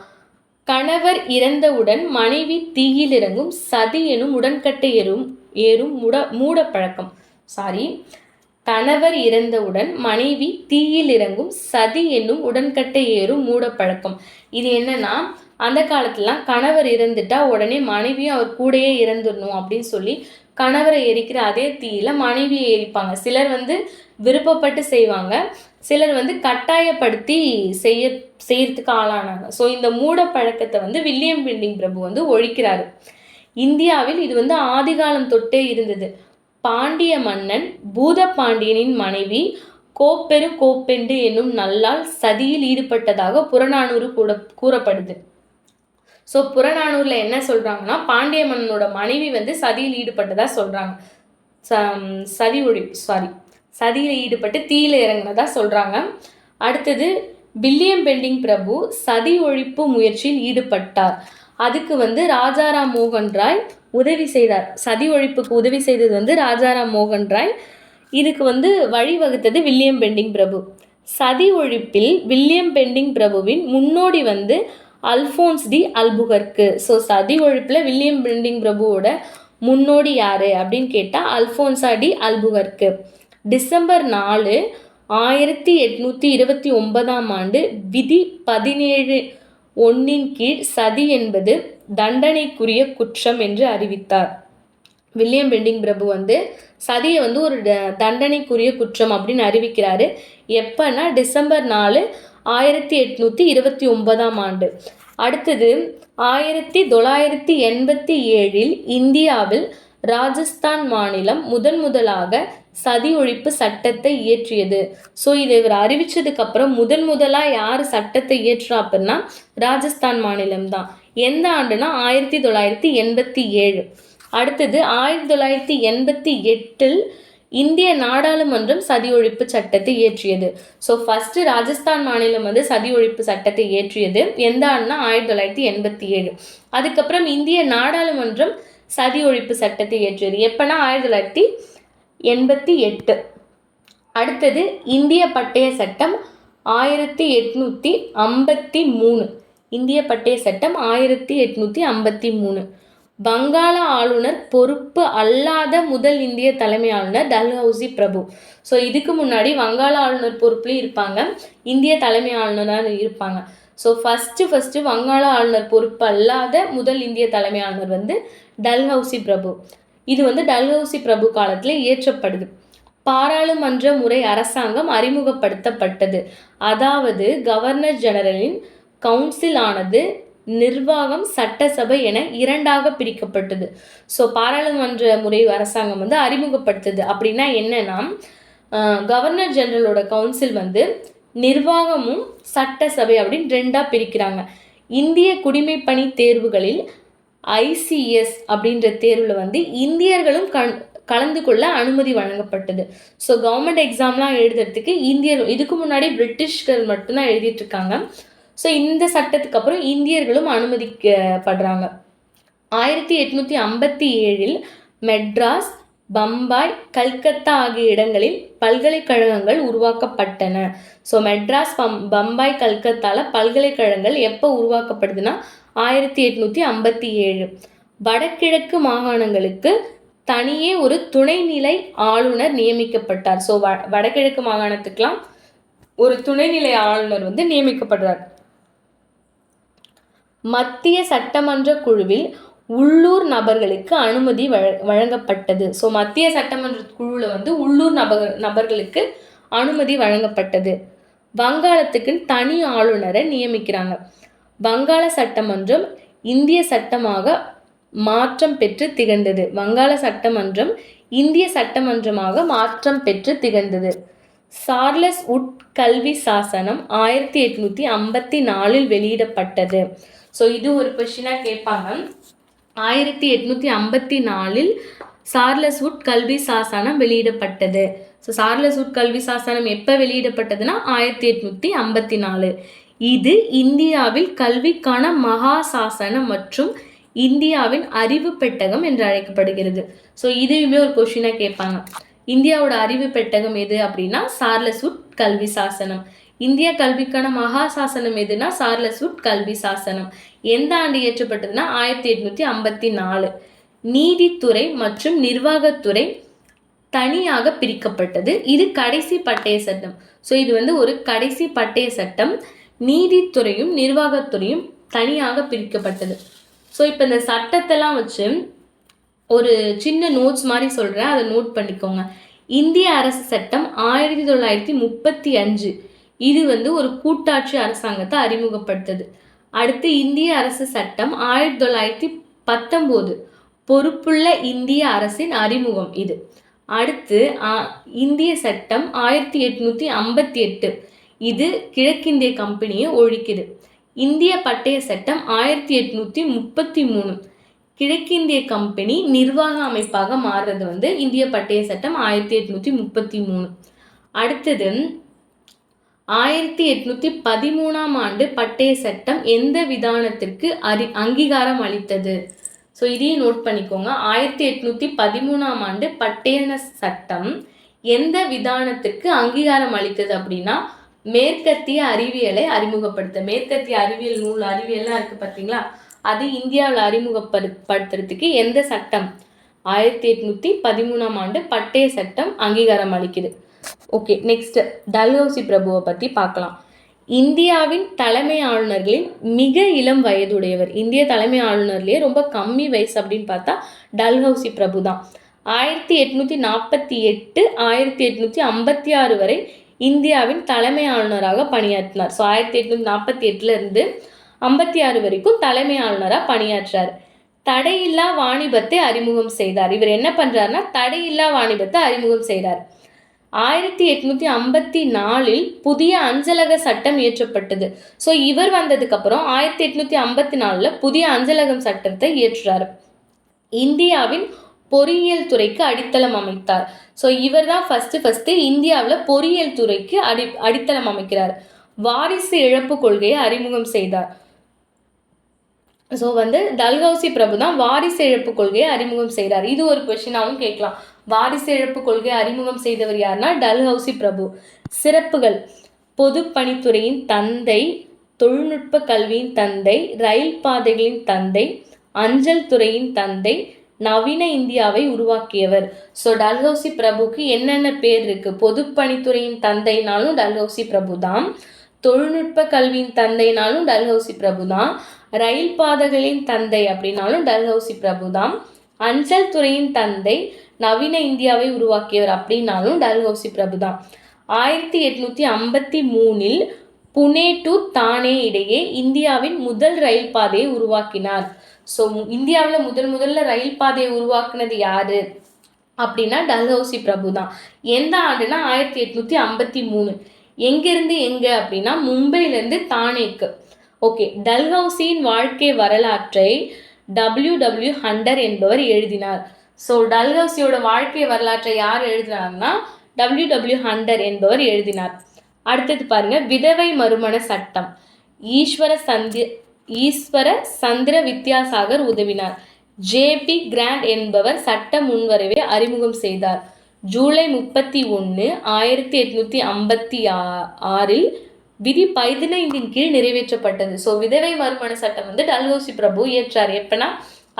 கணவர் இறந்தவுடன் மனைவி தீயில் இறங்கும் சதி எனும் உடன்கட்டை ஏறும் மூட பழக்கம். கணவர் இறந்தவுடன் மனைவி தீயில் இறங்கும் சதி என்னும் உடன்கட்டை ஏறும் மூட பழக்கம். இது என்னன்னா, அந்த காலத்துலலாம் கணவர் இறந்துட்டா உடனே மனைவியும் அவர் கூடயே இறந்துடணும் அப்படின்னு சொல்லி கணவரை எரிக்கிற அதே தீயில மனைவியை எரிப்பாங்க. சிலர் விருப்பப்பட்டு செய்வாங்க, சிலர் கட்டாயப்படுத்தி செய்யறதுக்கு ஆளானாங்க. ஸோ இந்த மூட பழக்கத்தை வில்லியம் பெண்டிங் பிரபு ஒழிக்கிறாரு. இந்தியாவில் இது ஆதிகாலம் தொட்டே இருந்தது. பாண்டிய மன்னன் பூத பாண்டியனின் மனைவி கோப்பெரு கோப்பெண்டு என்னும் நல்லால் சதியில் ஈடுபட்டதாக புறநானூறு கூறப்படுது. ஸோ புறநானூறுல என்ன சொல்றாங்கன்னா, பாண்டிய மன்னனோட மனைவி சதியில் ஈடுபட்டதா சொல்றாங்க. சதியில் ஈடுபட்டு தீயில இறங்கினதா சொல்றாங்க. அடுத்தது, வில்லியம் பெண்டிங் பிரபு சதி ஒழிப்பு முயற்சியில் ஈடுபட்டார். அதுக்கு ராஜாராம் மோகன் ராய் உதவி செய்தார். சதி ஒழிப்புக்கு உதவி செய்தது ராஜாராம் மோகன் ராய். இதுக்கு வழிவகுத்தது வில்லியம் பெண்டிங் பிரபு. சதி ஒழிப்பில் வில்லியம் பெண்டிங் பிரபுவின் முன்னோடி அல்ஃபோன்ஸ் டி அல்புகர்க்கு. ஸோ சதி ஒழிப்பில் வில்லியம் பெண்டிங் பிரபுவோட முன்னோடி யாரு அப்படின்னு கேட்டால் அல்ஃபோன்சா டி அல்புகர்க்கு. டிசம்பர் 4, 1829 விதி 17(1) கீழ் சதி என்பது தண்டனைக்குரிய குற்றம் என்று அறிவித்தார். வில்லியம் பெண்டிங் பிரபு சதியை ஒரு தண்டனைக்குரிய குற்றம் அப்படின்னு அறிவிக்கிறாரு. எப்பன்னா டிசம்பர் 4, 1829. அடுத்தது 1987 இந்தியாவில் ராஜஸ்தான் மாநிலம் முதலாக சதி ஒழிப்பு சட்டத்தை இயற்றியது. ஸோ இதை இவர் அறிவிச்சதுக்கு அப்புறம் முதலாக யார் சட்டத்தை இயற்றா அப்படின்னா ராஜஸ்தான் மாநிலம் தான். எந்த ஆண்டுனா 1987. அடுத்தது 1988 இந்திய நாடாளுமன்றம் சதி ஒழிப்பு சட்டத்தை இயற்றியது. ஸோ ஃபர்ஸ்ட் ராஜஸ்தான் மாநிலம் சதி ஒழிப்பு சட்டத்தை இயற்றியது எந்த ஆண்டுனா 1987. அதுக்கப்புறம் இந்திய நாடாளுமன்றம் சதி ஒழிப்பு சட்டத்தை இயற்றியது எப்பனா 1988. அடுத்தது இந்திய பட்டய சட்டம் 1853. இந்திய பட்டய சட்டம் 1853. வங்காள ஆளுநர் பொறுப்பு அல்லாத முதல் இந்திய தலைமை ஆளுநர் டல்ஹவுசி பிரபு. ஸோ இதுக்கு முன்னாடி வங்காள ஆளுநர் பொறுப்புலையும் இருப்பாங்க, இந்திய தலைமை ஆளுநராக இருப்பாங்க. ஸோ ஃபஸ்ட்டு வங்காள ஆளுநர் பொறுப்பு அல்லாத முதல் இந்திய தலைமை ஆளுநர் டல்ஹவுசி பிரபு. இது டல்ஹவுசி பிரபு காலத்தில் இயற்றப்படுது. பாராளுமன்ற முறை அரசாங்கம் அறிமுகப்படுத்தப்பட்டது. அதாவது கவர்னர் ஜெனரலின் கவுன்சில் ஆனது நிர்வாகம் சட்டசபை என 2ஆக பிரிக்கப்பட்டது. ஸோ பாராளுமன்ற முறை அரசாங்கம் அறிமுகப்படுத்துது. அப்படின்னா என்னன்னா, கவர்னர் ஜெனரலோட கவுன்சில் நிர்வாகமும் சட்டசபை அப்படின்னு 2ஆக பிரிக்கிறாங்க. இந்திய குடிமைப்பணி தேர்வுகளில் ICS அப்படின்ற தேர்வில் இந்தியர்களும் கலந்து கொள்ள அனுமதி வழங்கப்பட்டது. ஸோ கவர்மெண்ட் எக்ஸாம்லாம் எழுதுறதுக்கு இதுக்கு முன்னாடி பிரிட்டிஷ்கள் மட்டும்தான் எழுதிட்டு இருக்காங்க. ஸோ இந்த சட்டத்துக்கு அப்புறம் இந்தியர்களும் அனுமதிக்கப்படுறாங்க. 1857 மெட்ராஸ், பம்பாய், கல்கத்தா ஆகிய இடங்களில் பல்கலைக்கழகங்கள் உருவாக்கப்பட்டன. ஸோ மெட்ராஸ், பம்பாய், கல்கத்தாவில் பல்கலைக்கழகங்கள் எப்போ உருவாக்கப்படுதுன்னா 1857. வடகிழக்கு மாகாணங்களுக்கு தனியே ஒரு துணைநிலை ஆளுநர் நியமிக்கப்பட்டார். ஸோ வடகிழக்கு மாகாணத்துக்கெலாம் ஒரு துணைநிலை ஆளுநர் நியமிக்கப்படுறார். மத்திய சட்டமன்ற குழுவில் உள்ளூர் நபர்களுக்கு அனுமதி வழங்கப்பட்டது. ஸோ மத்திய சட்டமன்ற குழுவில் உள்ளூர் நபர்களுக்கு அனுமதி வழங்கப்பட்டது. வங்காளத்துக்கு தனி ஆளுநரை நியமிக்கிறாங்க. வங்காள சட்டமன்றம் இந்திய சட்டமாக மாற்றம் பெற்று திகழ்ந்தது. வங்காள சட்டமன்றம் இந்திய சட்டமன்றமாக மாற்றம் பெற்று திகழ்ந்தது. சார்லஸ் உட் கல்வி சாசனம் 1854 வெளியிடப்பட்டது. ஸோ இது ஒரு கொஸ்டினாக கேட்பாங்க. 1854 சார்லஸ் உட் கல்வி சாசனம் வெளியிடப்பட்டது. ஸோ சார்லஸ் உட் கல்வி சாசனம் எப்போ வெளியிடப்பட்டதுன்னா 1854. இது இந்தியாவில் கல்விக்கான மகா சாசனம் மற்றும் இந்தியாவின் அறிவு பெட்டகம் என்று அழைக்கப்படுகிறது. ஸோ இதுவுமே ஒரு கொஸ்டினாக கேட்பாங்க. இந்தியாவோட அறிவு பெட்டகம் எது அப்படின்னா சார்லஸ் உட் கல்வி சாசனம். இந்திய கல்விக்கான மகா சாசனம் எதுனா சார்லஸ்வுட் கல்வி சாசனம். எந்த ஆண்டு இயற்றப்பட்டதுன்னா 1854. நீதித்துறை மற்றும் நிர்வாகத்துறை தனியாக பிரிக்கப்பட்டது. இது கடைசி பட்டய சட்டம். ஸோ இது வந்து ஒரு கடைசி பட்டய சட்டம். நீதித்துறையும் நிர்வாகத்துறையும் தனியாக பிரிக்கப்பட்டது. ஸோ இப்போ இந்த சட்டத்தெல்லாம் வச்சு ஒரு சின்ன நோட்ஸ் மாதிரி சொல்கிறேன், அதை நோட் பண்ணிக்கோங்க. இந்திய அரசு சட்டம் 1935 இது வந்து ஒரு கூட்டாட்சி அரசாங்கத்தை அறிமுகப்படுத்துது. அடுத்து இந்திய அரசு சட்டம் 1919 பொறுப்புள்ள இந்திய அரசின் அறிமுகம் இது. அடுத்து இந்திய சட்டம் 1858 இது கிழக்கிந்திய கம்பெனியை ஒழிக்குது. இந்திய பட்டய சட்டம் 1833 கிழக்கிந்திய கம்பெனி நிர்வாக அமைப்பாக மாறுறது வந்து இந்திய பட்டய சட்டம் 1833. அடுத்தது 1813ஆம் ஆண்டு பட்டய சட்டம் எந்த விதானத்திற்கு அங்கீகாரம் அளித்தது? ஸோ இதையும் நோட் பண்ணிக்கோங்க. 1813ஆம் ஆண்டு பட்டய சட்டம் எந்த விதானத்திற்கு அங்கீகாரம் அளித்தது அப்படின்னா மேற்கத்திய அறிவியலை அறிமுகப்படுத்த. மேற்கத்திய அறிவியல் நூல் அறிவியல்லாம் இருக்கு பார்த்தீங்களா, அது இந்தியாவில் அறிமுகப்படுத்துறதுக்கு எந்த சட்டம் 1813ஆம் ஆண்டு பட்டய சட்டம் அங்கீகாரம் அளிக்குது. ஓகே, நெக்ஸ்ட் டல்ஹௌசி பிரபுவை பற்றி பார்க்கலாம். இந்தியாவின் தலைமை ஆளுநர்களின் மிக இளம் வயதுடையவர். இந்திய தலைமை ஆளுநர்லேயே ரொம்ப கம்மி வயசு அப்படின்னு பார்த்தா டல்ஹௌசி பிரபு தான். 1848 1856 வரை இந்தியாவின் தலைமை ஆளுநராக பணியாற்றினார். ஸோ 1848 56 வரைக்கும் தலைமை ஆளுநராக பணியாற்றார். தடையில்லா வாணிபத்தை அறிமுகம் செய்தார். இவர் என்ன பண்றாருன்னா தடையில்லா வாணிபத்தை அறிமுகம் செய்தார். 1854 புதிய அஞ்சலக சட்டம் இயற்றப்பட்டது. ஸோ இவர் வந்ததுக்கு அப்புறம் 1854 புதிய அஞ்சலகம் சட்டத்தை இயற்றுறார். இந்தியாவின் பொறியியல் துறைக்கு அடித்தளம் அமைத்தார். ஸோ இவர் தான் ஃபர்ஸ்ட் இந்தியாவில் பொறியியல் துறைக்கு அடித்தளம் அமைக்கிறார். வாரிசு இழப்பு கொள்கையை அறிமுகம் செய்தார். ஸோ வந்து டல்ஹௌசி பிரபு தான் வாரிசு இழப்பு கொள்கையை அறிமுகம் செய்கிறார். இது ஒரு கொஸ்டினாகவும் கேட்கலாம். வாரிசு இழப்பு கொள்கையை அறிமுகம் செய்தவர் யாருன்னா டல்ஹௌசி பிரபு. சிறப்புகள்: பொதுப்பணித்துறையின் தந்தை, தொழில்நுட்ப கல்வியின் தந்தை, ரயில் பாதைகளின் தந்தை, அஞ்சல் துறையின் தந்தை, நவீன இந்தியாவை உருவாக்கியவர். ஸோ டல்ஹௌசி பிரபுக்கு என்னென்ன பேர் இருக்கு? பொதுப்பணித்துறையின் தந்தைனாலும் டல்ஹௌசி பிரபு தான், தொழில்நுட்ப கல்வியின் தந்தைனாலும் டல்ஹௌசி பிரபு தான், ரயில் பாதைகளின் தந்தை அப்படின்னாலும் டல்ஹௌசி பிரபு தான், அஞ்சல் துறையின் தந்தை, நவீன இந்தியாவை உருவாக்கியவர் அப்படின்னாலும் டல்ஹௌசி பிரபு தான். 1853 புனே டு தானே இடையே இந்தியாவின் முதல் ரயில் பாதையை உருவாக்கினார். ஸோ இந்தியாவில் முதல்ல ரயில் பாதையை உருவாக்குனது யாரு அப்படின்னா டல்ஹௌசி பிரபு தான். எந்த ஆண்டுனா 1853. எங்கிருந்து எங்க அப்படின்னா மும்பையிலேருந்து தானேக்கு. ஓகே, டல்ஹௌசியின் வாழ்க்கை வரலாற்றை W.W. ஹண்டர் என்பவர் எழுதினார். ஸோ டல்ஹௌசியோட வாழ்க்கை வரலாற்றை யார் எழுதினார்னா W.W. ஹண்டர் என்பவர் எழுதினார். அடுத்தது பாருங்க, விதவை மறுமண சட்டம். ஈஸ்வர சந்திர வித்யாசாகர் உதவினார். J.P. கிராண்ட் என்பவர் சட்ட முன்வரைவை அறிமுகம் செய்தார். ஜூலை 31 1856 விதி 15 கீழ் நிறைவேற்றப்பட்டது. ஸோ விதவை மறுமண சட்டம் வந்து டல்ஹௌசி பிரபு இயற்றார். எப்பனா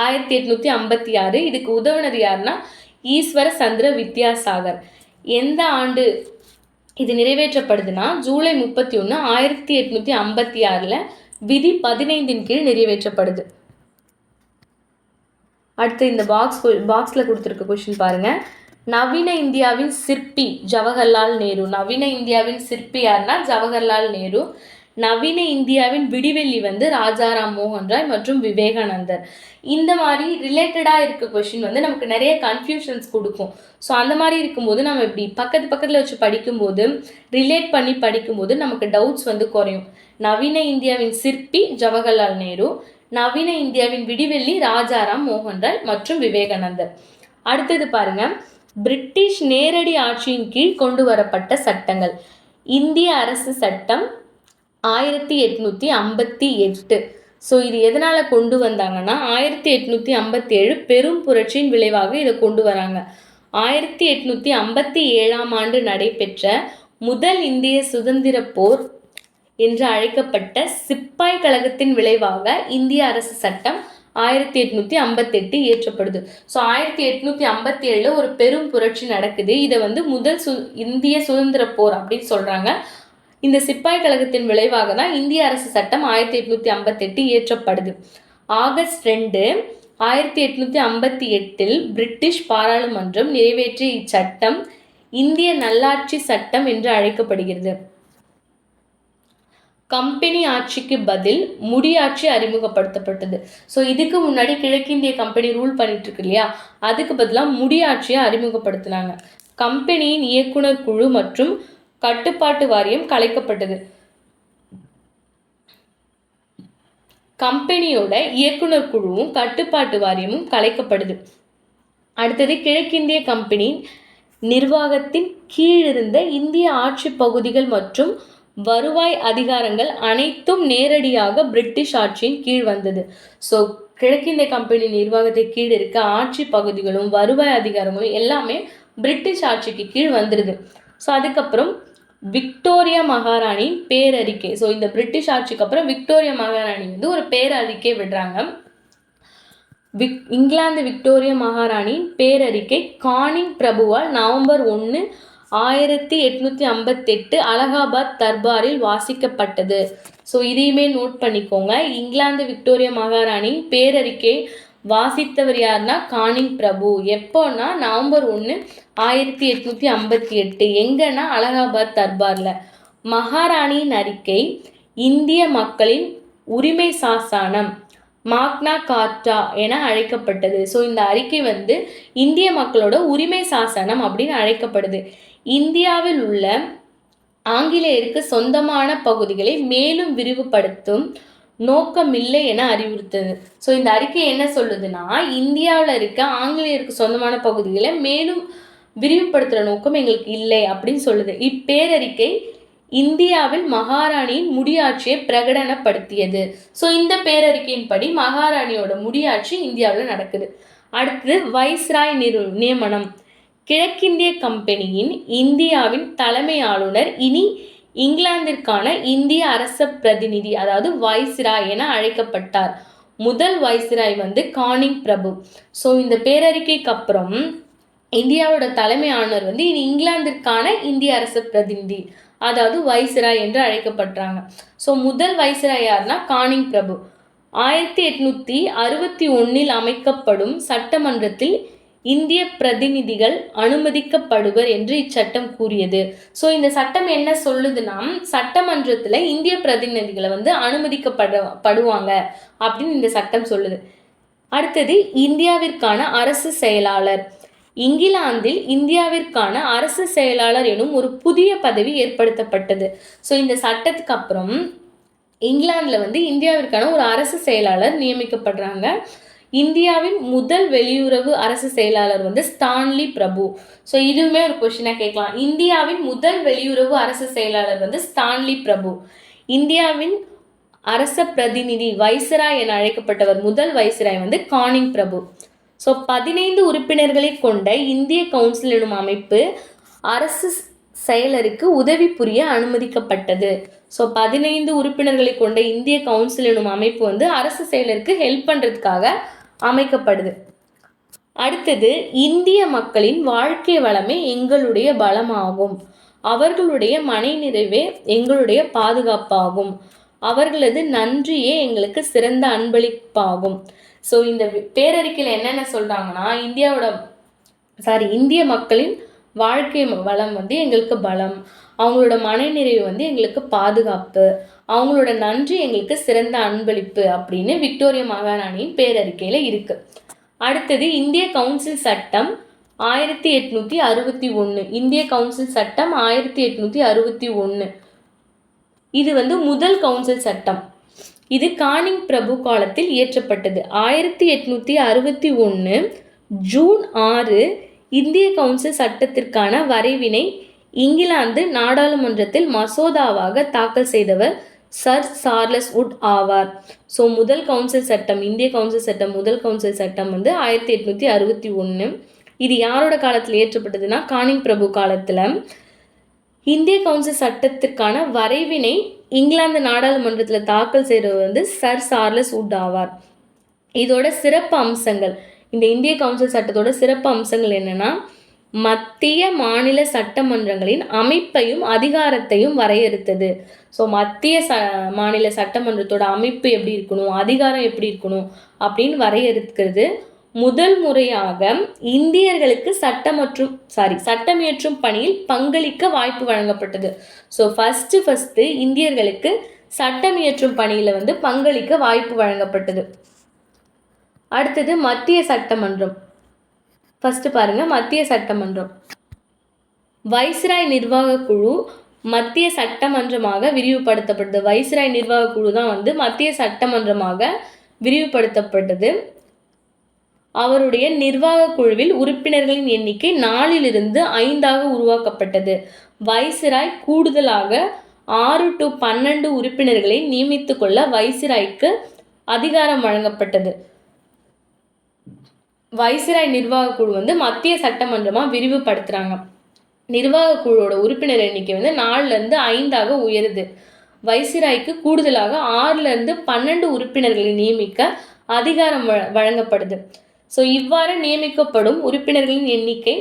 1856. இதுக்கு உதவுனது யாருன்னா ஈஸ்வர சந்திர வித்யாசாகர். எந்த ஆண்டு இது நிறைவேற்றப்படுதுன்னா ஜூலை 31 1856 விதி 15 கீழ் நிறைவேற்றப்படுது. அடுத்து இந்த பாக்ஸில் கொடுத்துருக்க கொஸ்டின் பாருங்க. நவீன இந்தியாவின் சிற்பி ஜவஹர்லால் நேரு. நவீன இந்தியாவின் சிற்பி யாருன்னா ஜவஹர்லால் நேரு. நவீன இந்தியாவின் விடிவெள்ளி வந்து ராஜாராம் மோகன் ராய் மற்றும் விவேகானந்தர். இந்த மாதிரி ரிலேட்டடாக இருக்க கொஷின் வந்து நமக்கு நிறைய கன்ஃபியூஷன்ஸ் கொடுக்கும். ஸோ அந்த மாதிரி இருக்கும்போது நம்ம இப்படி பக்கத்தில் வச்சு படிக்கும்போது ரிலேட் பண்ணி படிக்கும்போது நமக்கு டவுட்ஸ் வந்து குறையும். நவீன இந்தியாவின் சிற்பி ஜவஹர்லால் நேரு, நவீன இந்தியாவின் விடிவெள்ளி ராஜாராம் மோகன் ராய் மற்றும் விவேகானந்தர். அடுத்தது பாருங்க, பிரிட்டிஷ் நேரடி ஆட்சியின் கீழ் கொண்டு வரப்பட்ட சட்டங்கள். இந்திய அரசு சட்டம் 1858. ஸோ இது எதனால் கொண்டு வந்தாங்கன்னா 1857 பெரும் புரட்சியின் விளைவாக இதை கொண்டு வராங்க. 1857ஆம் ஆண்டு நடைபெற்ற முதல் இந்திய சுதந்திர போர் என்று அழைக்கப்பட்ட சிப்பாய் கழகத்தின் விளைவாக இந்திய அரசு சட்டம் 1858 இயற்றப்படுது. ஸோ 1857 ஒரு பெரும் புரட்சி நடக்குது. இதை வந்து முதல் இந்திய சுதந்திர போர் அப்படின்னு சொல்றாங்க. இந்த சிப்பாய் கழகத்தின் விளைவாக தான் இந்திய அரசு சட்டம் 1858 இயற்றப்படுது. ஆகஸ்ட் 2, 1858 பிரிட்டிஷ் பாராளுமன்றம் நிறைவேற்றிய இச்சட்டம் இந்திய நல்லாட்சி சட்டம் என்று அழைக்கப்படுகிறது. கம்பெனி ஆட்சிக்கு பதில் முடியாட்சி அறிமுகப்படுத்தப்பட்டது. ஸோ இதுக்கு முன்னாடி கிழக்கிந்திய கம்பெனி ரூல் பண்ணிட்டு இருக்கு இல்லையா, அதுக்கு பதிலாக முடியாட்சியை அறிமுகப்படுத்தினாங்க. கம்பெனியின் இயக்குனர் குழு மற்றும் கட்டுப்பாட்டு வாரியம் கலைக்கப்பட்டது. கம்பெனியோட இயக்குனர் குழுவும் கட்டுப்பாட்டு வாரியமும் கலைக்கப்படுது. அடுத்தது கிழக்கிந்திய கம்பெனி நிர்வாகத்தின் கீழிருந்த இந்திய ஆட்சி பகுதிகள் மற்றும் வருவாய் அதிகாரங்கள் அனைத்தும் நேரடியாக பிரிட்டிஷ் ஆட்சியின் கீழ் வந்தது. ஸோ கிழக்கிந்திய கம்பெனி நிர்வாகத்தை கீழ் இருக்க ஆட்சி பகுதிகளும் வருவாய் அதிகாரங்களும் எல்லாமே பிரிட்டிஷ் ஆட்சிக்கு கீழ் வந்துடுது. ஸோ அதுக்கப்புறம் விக்டோரியா மகாராணி பேரறிக்கை. ஸோ இந்த பிரிட்டிஷ் ஆட்சிக்கு அப்புறம் விக்டோரியா மகாராணி வந்து ஒரு பேரறிக்கை விடுறாங்க. இங்கிலாந்து விக்டோரியா மகாராணி பேரறிக்கை கானிங் பிரபுவால் நவம்பர் 1, 1858 அலகாபாத் தர்பாரில் வாசிக்கப்பட்டது. ஸோ இதையுமே நோட் பண்ணிக்கோங்க. இங்கிலாந்து விக்டோரியா மகாராணி பேரறிக்கை வாசித்தவர் யாருன்னா கானிங் பிரபு. எப்போன்னா நவம்பர் 1, 1858. எங்கன்னா அலகாபாத் தர்பாரில். மகாராணியின் அறிக்கை இந்திய மக்களின் உரிமை சாசனம் மாக்னா கார்ட்டா என அழைக்கப்பட்டது. ஸோ இந்த அறிக்கை வந்து இந்திய மக்களோட உரிமை சாசனம் அப்படின்னு அழைக்கப்படுது. இந்தியாவில் உள்ள ஆங்கிலேயருக்கு சொந்தமான பகுதிகளை மேலும் விரிவுபடுத்தும் நோக்கமில்லை என அறிவுறுத்தது. ஸோ இந்த அறிக்கை என்ன சொல்லுதுன்னா, இந்தியாவில் இருக்க ஆங்கிலேயருக்கு சொந்தமான பகுதிகளை மேலும் விரிவுபடுத்துகிற நோக்கம் எங்களுக்கு இல்லை அப்படின்னு சொல்லுது. இப்பேரறிக்கை இந்தியாவில் மகாராணியின் முடியாட்சியை பிரகடனப்படுத்தியது. ஸோ இந்த பேரறிக்கையின்படி மகாராணியோட முடியாட்சி இந்தியாவில் நடக்குது. அடுத்தது வைஸ்ராய் நியமனம். கிழக்கிந்திய கம்பெனியின் இந்தியாவின் தலைமை ஆளுநர் இனி இங்கிலாந்திற்கான இந்திய அரச பிரதிநிதி, அதாவது வைஸ்ராய் என அழைக்கப்பட்டார். முதல் வைஸ்ராய் வந்து கானிங் பிரபு. ஸோ இந்த பேரறிக்கைக்கு அப்புறம் இந்தியாவோட தலைமை ஆளுநர் வந்து இனி இங்கிலாந்திற்கான இந்திய அரச பிரதிநிதி, அதாவது வைஸ்ராய் என்று அழைக்கப்படுறாங்க. ஸோ முதல் வைஸ்ராய் யாருன்னா கானிங் பிரபு. 1861 அமைக்கப்படும் சட்டமன்றத்தில் இந்திய பிரதிநிதிகள் அனுமதிக்கப்படுவர் என்று இச்சட்டம் கூறியது. ஸோ இந்த சட்டம் என்ன சொல்லுதுன்னா, சட்டமன்றத்தில் இந்திய பிரதிநிதிகளை வந்து அனுமதிக்கப்படுவாங்க அப்படின்னு இந்த சட்டம் சொல்லுது. அடுத்தது இந்தியாவிற்கான அரசு செயலாளர். இங்கிலாந்தில் இந்தியாவிற்கான அரசு செயலாளர் எனும் ஒரு புதிய பதவி ஏற்படுத்தப்பட்டது. ஸோ இந்த சட்டத்துக்கு அப்புறம் இங்கிலாந்தில் வந்து இந்தியாவிற்கான ஒரு அரசு செயலாளர் நியமிக்கப்படுறாங்க. இந்தியாவின் முதல் வெளியுறவு அரசு செயலாளர் வந்து ஸ்டான்லி பிரபு. ஸோ இதுவுமே ஒரு கொஸ்டினாக கேட்கலாம். இந்தியாவின் முதல் வெளியுறவு அரசு செயலாளர் வந்து ஸ்டான்லி பிரபு. இந்தியாவின் அரச பிரதிநிதி வைஸ்ராய் என அழைக்கப்பட்டவர் முதல் வைஸ்ராய் வந்து கானிங் பிரபு. ஸோ 15 உறுப்பினர்களை கொண்ட இந்திய கவுன்சில் எனும் அமைப்பு அரசு செயலருக்கு உதவி புரிய அனுமதிக்கப்பட்டது. ஸோ 15 உறுப்பினர்களை கொண்ட இந்திய கவுன்சில் எனும் அமைப்பு வந்து அரசு செயலருக்கு ஹெல்ப் பண்ணுறதுக்காக அமைக்கப்படுது. அடுத்தது இந்திய மக்களின் வாழ்க்கை வளமே எங்களுடைய பலமாகும், அவர்களுடைய மனை நிறைவே எங்களுடைய பாதுகாப்பாகும், அவர்களது நன்றியே எங்களுக்கு சிறந்த அன்பளிப்பாகும். ஸோ இந்த பேரறிக்கையில் என்னென்ன சொல்கிறாங்கன்னா, இந்திய மக்களின் வாழ்க்கை வளம் வந்து எங்களுக்கு பலம், அவங்களோட மனநிறைவு வந்து எங்களுக்கு பாதுகாப்பு, அவங்களோட நன்றி எங்களுக்கு சிறந்த அன்பளிப்பு அப்படின்னு விக்டோரியா மகாராணியின் பேரறிக்கையில் இருக்குது. அடுத்தது இந்திய கவுன்சில் சட்டம் 1861. இந்திய கவுன்சில் சட்டம் 1861. இது வந்து முதல் கவுன்சில் சட்டம். இது கானிங் பிரபு காலத்தில் இயற்றப்பட்டது. 1861 ஜூன் 6 இந்திய கவுன்சில் சட்டத்திற்கான வரைவினை இங்கிலாந்து நாடாளுமன்றத்தில் மசோதாவாக தாக்கல் செய்தவர் சர் சார்லஸ் வுட் ஆவார். ஸோ முதல் கவுன்சில் சட்டம், இந்திய கவுன்சில் சட்டம், முதல் கவுன்சில் சட்டம் வந்து 1861. இது யாரோட காலத்தில் இயற்றப்பட்டதுன்னா கானிங் பிரபு காலத்தில். இந்திய கவுன்சில் சட்டத்திற்கான வரைவினை இங்கிலாந்து நாடாளுமன்றத்தில் தாக்கல் செய்கிறவர் வந்து சர் சார்லஸ் வுட் ஆவார். இதோட சிறப்பு அம்சங்கள், இந்த இந்திய கவுன்சில் சட்டத்தோட சிறப்பு அம்சங்கள் என்னன்னா, மத்திய மாநில சட்டமன்றங்களின் அமைப்பையும் அதிகாரத்தையும் வரையறுத்தது. ஸோ மத்திய மாநில சட்டமன்றத்தோட அமைப்பு எப்படி இருக்கணும், அதிகாரம் எப்படி இருக்கணும் அப்படின்னு வரையறுக்கிறது. முதல் முறையாக இந்தியர்களுக்கு சட்டமியற்றும் பணியில் பங்களிக்க வாய்ப்பு வழங்கப்பட்டது. ஸோ ஃபஸ்ட்டு இந்தியர்களுக்கு சட்டமியற்றும் பணியில் வந்து பங்களிக்க வாய்ப்பு வழங்கப்பட்டது. அடுத்தது மத்திய சட்டமன்றம். ஃபஸ்ட்டு பாருங்க, மத்திய சட்டமன்றம். வைஸ்ராய் நிர்வாக குழு மத்திய சட்டமன்றமாக விரிவுபடுத்தப்பட்டது. வைஸ்ராய் நிர்வாக குழு தான் வந்து மத்திய சட்டமன்றமாக விரிவுபடுத்தப்பட்டது. அவருடைய நிர்வாக குழுவில் உறுப்பினர்களின் எண்ணிக்கை 4 to 5 உருவாக்கப்பட்டது. வைஸ்ராய் கூடுதலாக 6 to 12 உறுப்பினர்களை நியமித்து கொள்ள வைஸ்ராய்க்கு அதிகாரம் வழங்கப்பட்டது. வைஸ்ராய் நிர்வாக குழு வந்து மத்திய சட்டமன்றமாக விரிவுபடுத்துகிறாங்க. நிர்வாக குழுவோட உறுப்பினர் எண்ணிக்கை வந்து 4 to 5 உயருது. வைஸ்ராய்க்கு கூடுதலாக 6 to 12 உறுப்பினர்களை நியமிக்க அதிகாரம் வழங்கப்படுது. ஸோ இவ்வாறு நியமிக்கப்படும் உறுப்பினர்களின் எண்ணிக்கை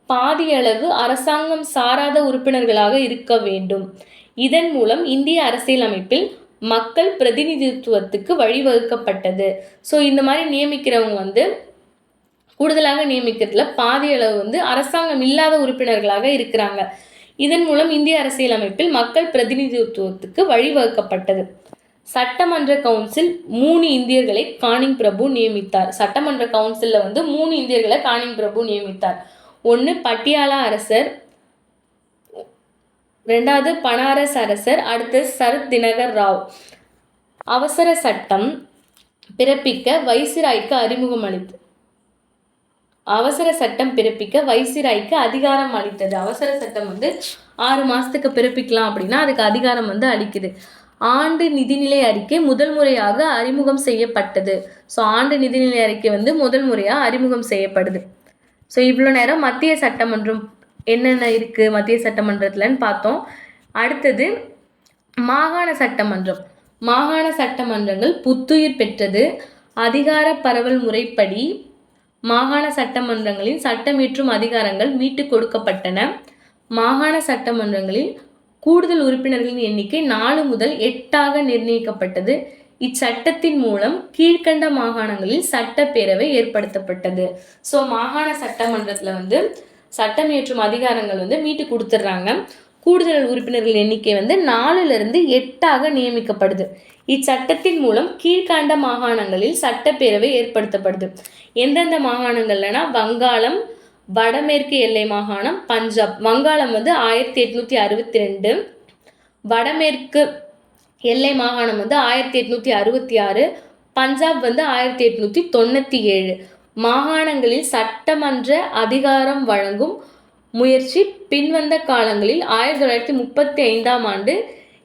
பாதியளவு அரசாங்கம் சாராத உறுப்பினர்களாக இருக்க வேண்டும். இதன் மூலம் இந்திய அரசியலமைப்பில் மக்கள் பிரதிநிதித்துவத்துக்கு வழிவகுக்கப்பட்டது. ஸோ இந்த மாதிரி நியமிக்கிறவங்க வந்து கூடுதலாக நியமிக்கிறதுல பாதியளவு வந்து அரசாங்கம் இல்லாத உறுப்பினர்களாக இருக்கிறாங்க. இதன் மூலம் இந்திய அரசியலமைப்பில் மக்கள் பிரதிநிதித்துவத்துக்கு வழிவகுக்கப்பட்டது. சட்டமன்ற கவுன்சில் 3 இந்தியர்களை கானிங் பிரபு நியமித்தார். சட்டமன்ற கவுன்சிலில் வந்து 3 இந்தியர்களை கானிங் பிரபு நியமித்தார். 1 பட்டியாலா அரசர், 2 பனாரஸ் அரசர், அடுத்து சர் தினகர் ராவ். அவசர சட்டம் பிறப்பிக்க வைஸ்ராய்க்கு அதிகாரம் அளித்தது. அவசர சட்டம் வந்து 6 மாதத்துக்கு பிறப்பிக்கலாம் அப்படின்னா அதுக்கு அதிகாரம் வந்து அளிக்குது. ஆண்டு நிதிநிலை அறிக்கை முதல் முறையாக அறிமுகம் செய்யப்பட்டது. ஸோ ஆண்டு நிதிநிலை அறிக்கை வந்து முதல் முறையாக அறிமுகம் செய்யப்படுது. ஸோ இவ்வளோ நேரம் மத்திய சட்டமன்றம் என்னென்ன இருக்குது மத்திய சட்டமன்றத்தில்னு பார்த்தோம். அடுத்தது மாகாண சட்டமன்றம். மாகாண சட்டமன்றங்கள் புத்துயிர் பெற்றது. அதிகார பரவல் முறைப்படி மாகாண சட்டமன்றங்களின் சட்டமியற்றும் அதிகாரங்கள் மீட்டு கொடுக்கப்பட்டன. மாகாண சட்டமன்றங்களில் கூடுதல் உறுப்பினர்களின் எண்ணிக்கை 4 to 8 நிர்ணயிக்கப்பட்டது. இச்சட்டத்தின் மூலம் கீழ்கண்ட மாகாணங்களில் சட்டப்பேரவை ஏற்படுத்தப்பட்டது. ஸோ மாகாண சட்டமன்றத்தில் வந்து சட்டமியற்றும் அதிகாரங்கள் வந்து மீட்டு கொடுத்துட்றாங்க. கூடுதல் உறுப்பினர்கள் எண்ணிக்கை வந்து 4 to 8 நியமிக்கப்படுது. இச்சட்டத்தின் மூலம் கீழ்கண்ட மாகாணங்களில் சட்டப்பேரவை ஏற்படுத்தப்படுது. எந்தெந்த மாகாணங்கள்லனா வங்காளம், வடமேற்கு எல்லை மாகாணம், பஞ்சாப். வங்காளம் வந்து 1862, வடமேற்கு எல்லை மாகாணம் வந்து 1866, பஞ்சாப் வந்து 1897. மாகாணங்களில் சட்டமன்ற அதிகாரம் வழங்கும் முயற்சி பின்வந்த காலங்களில் 1935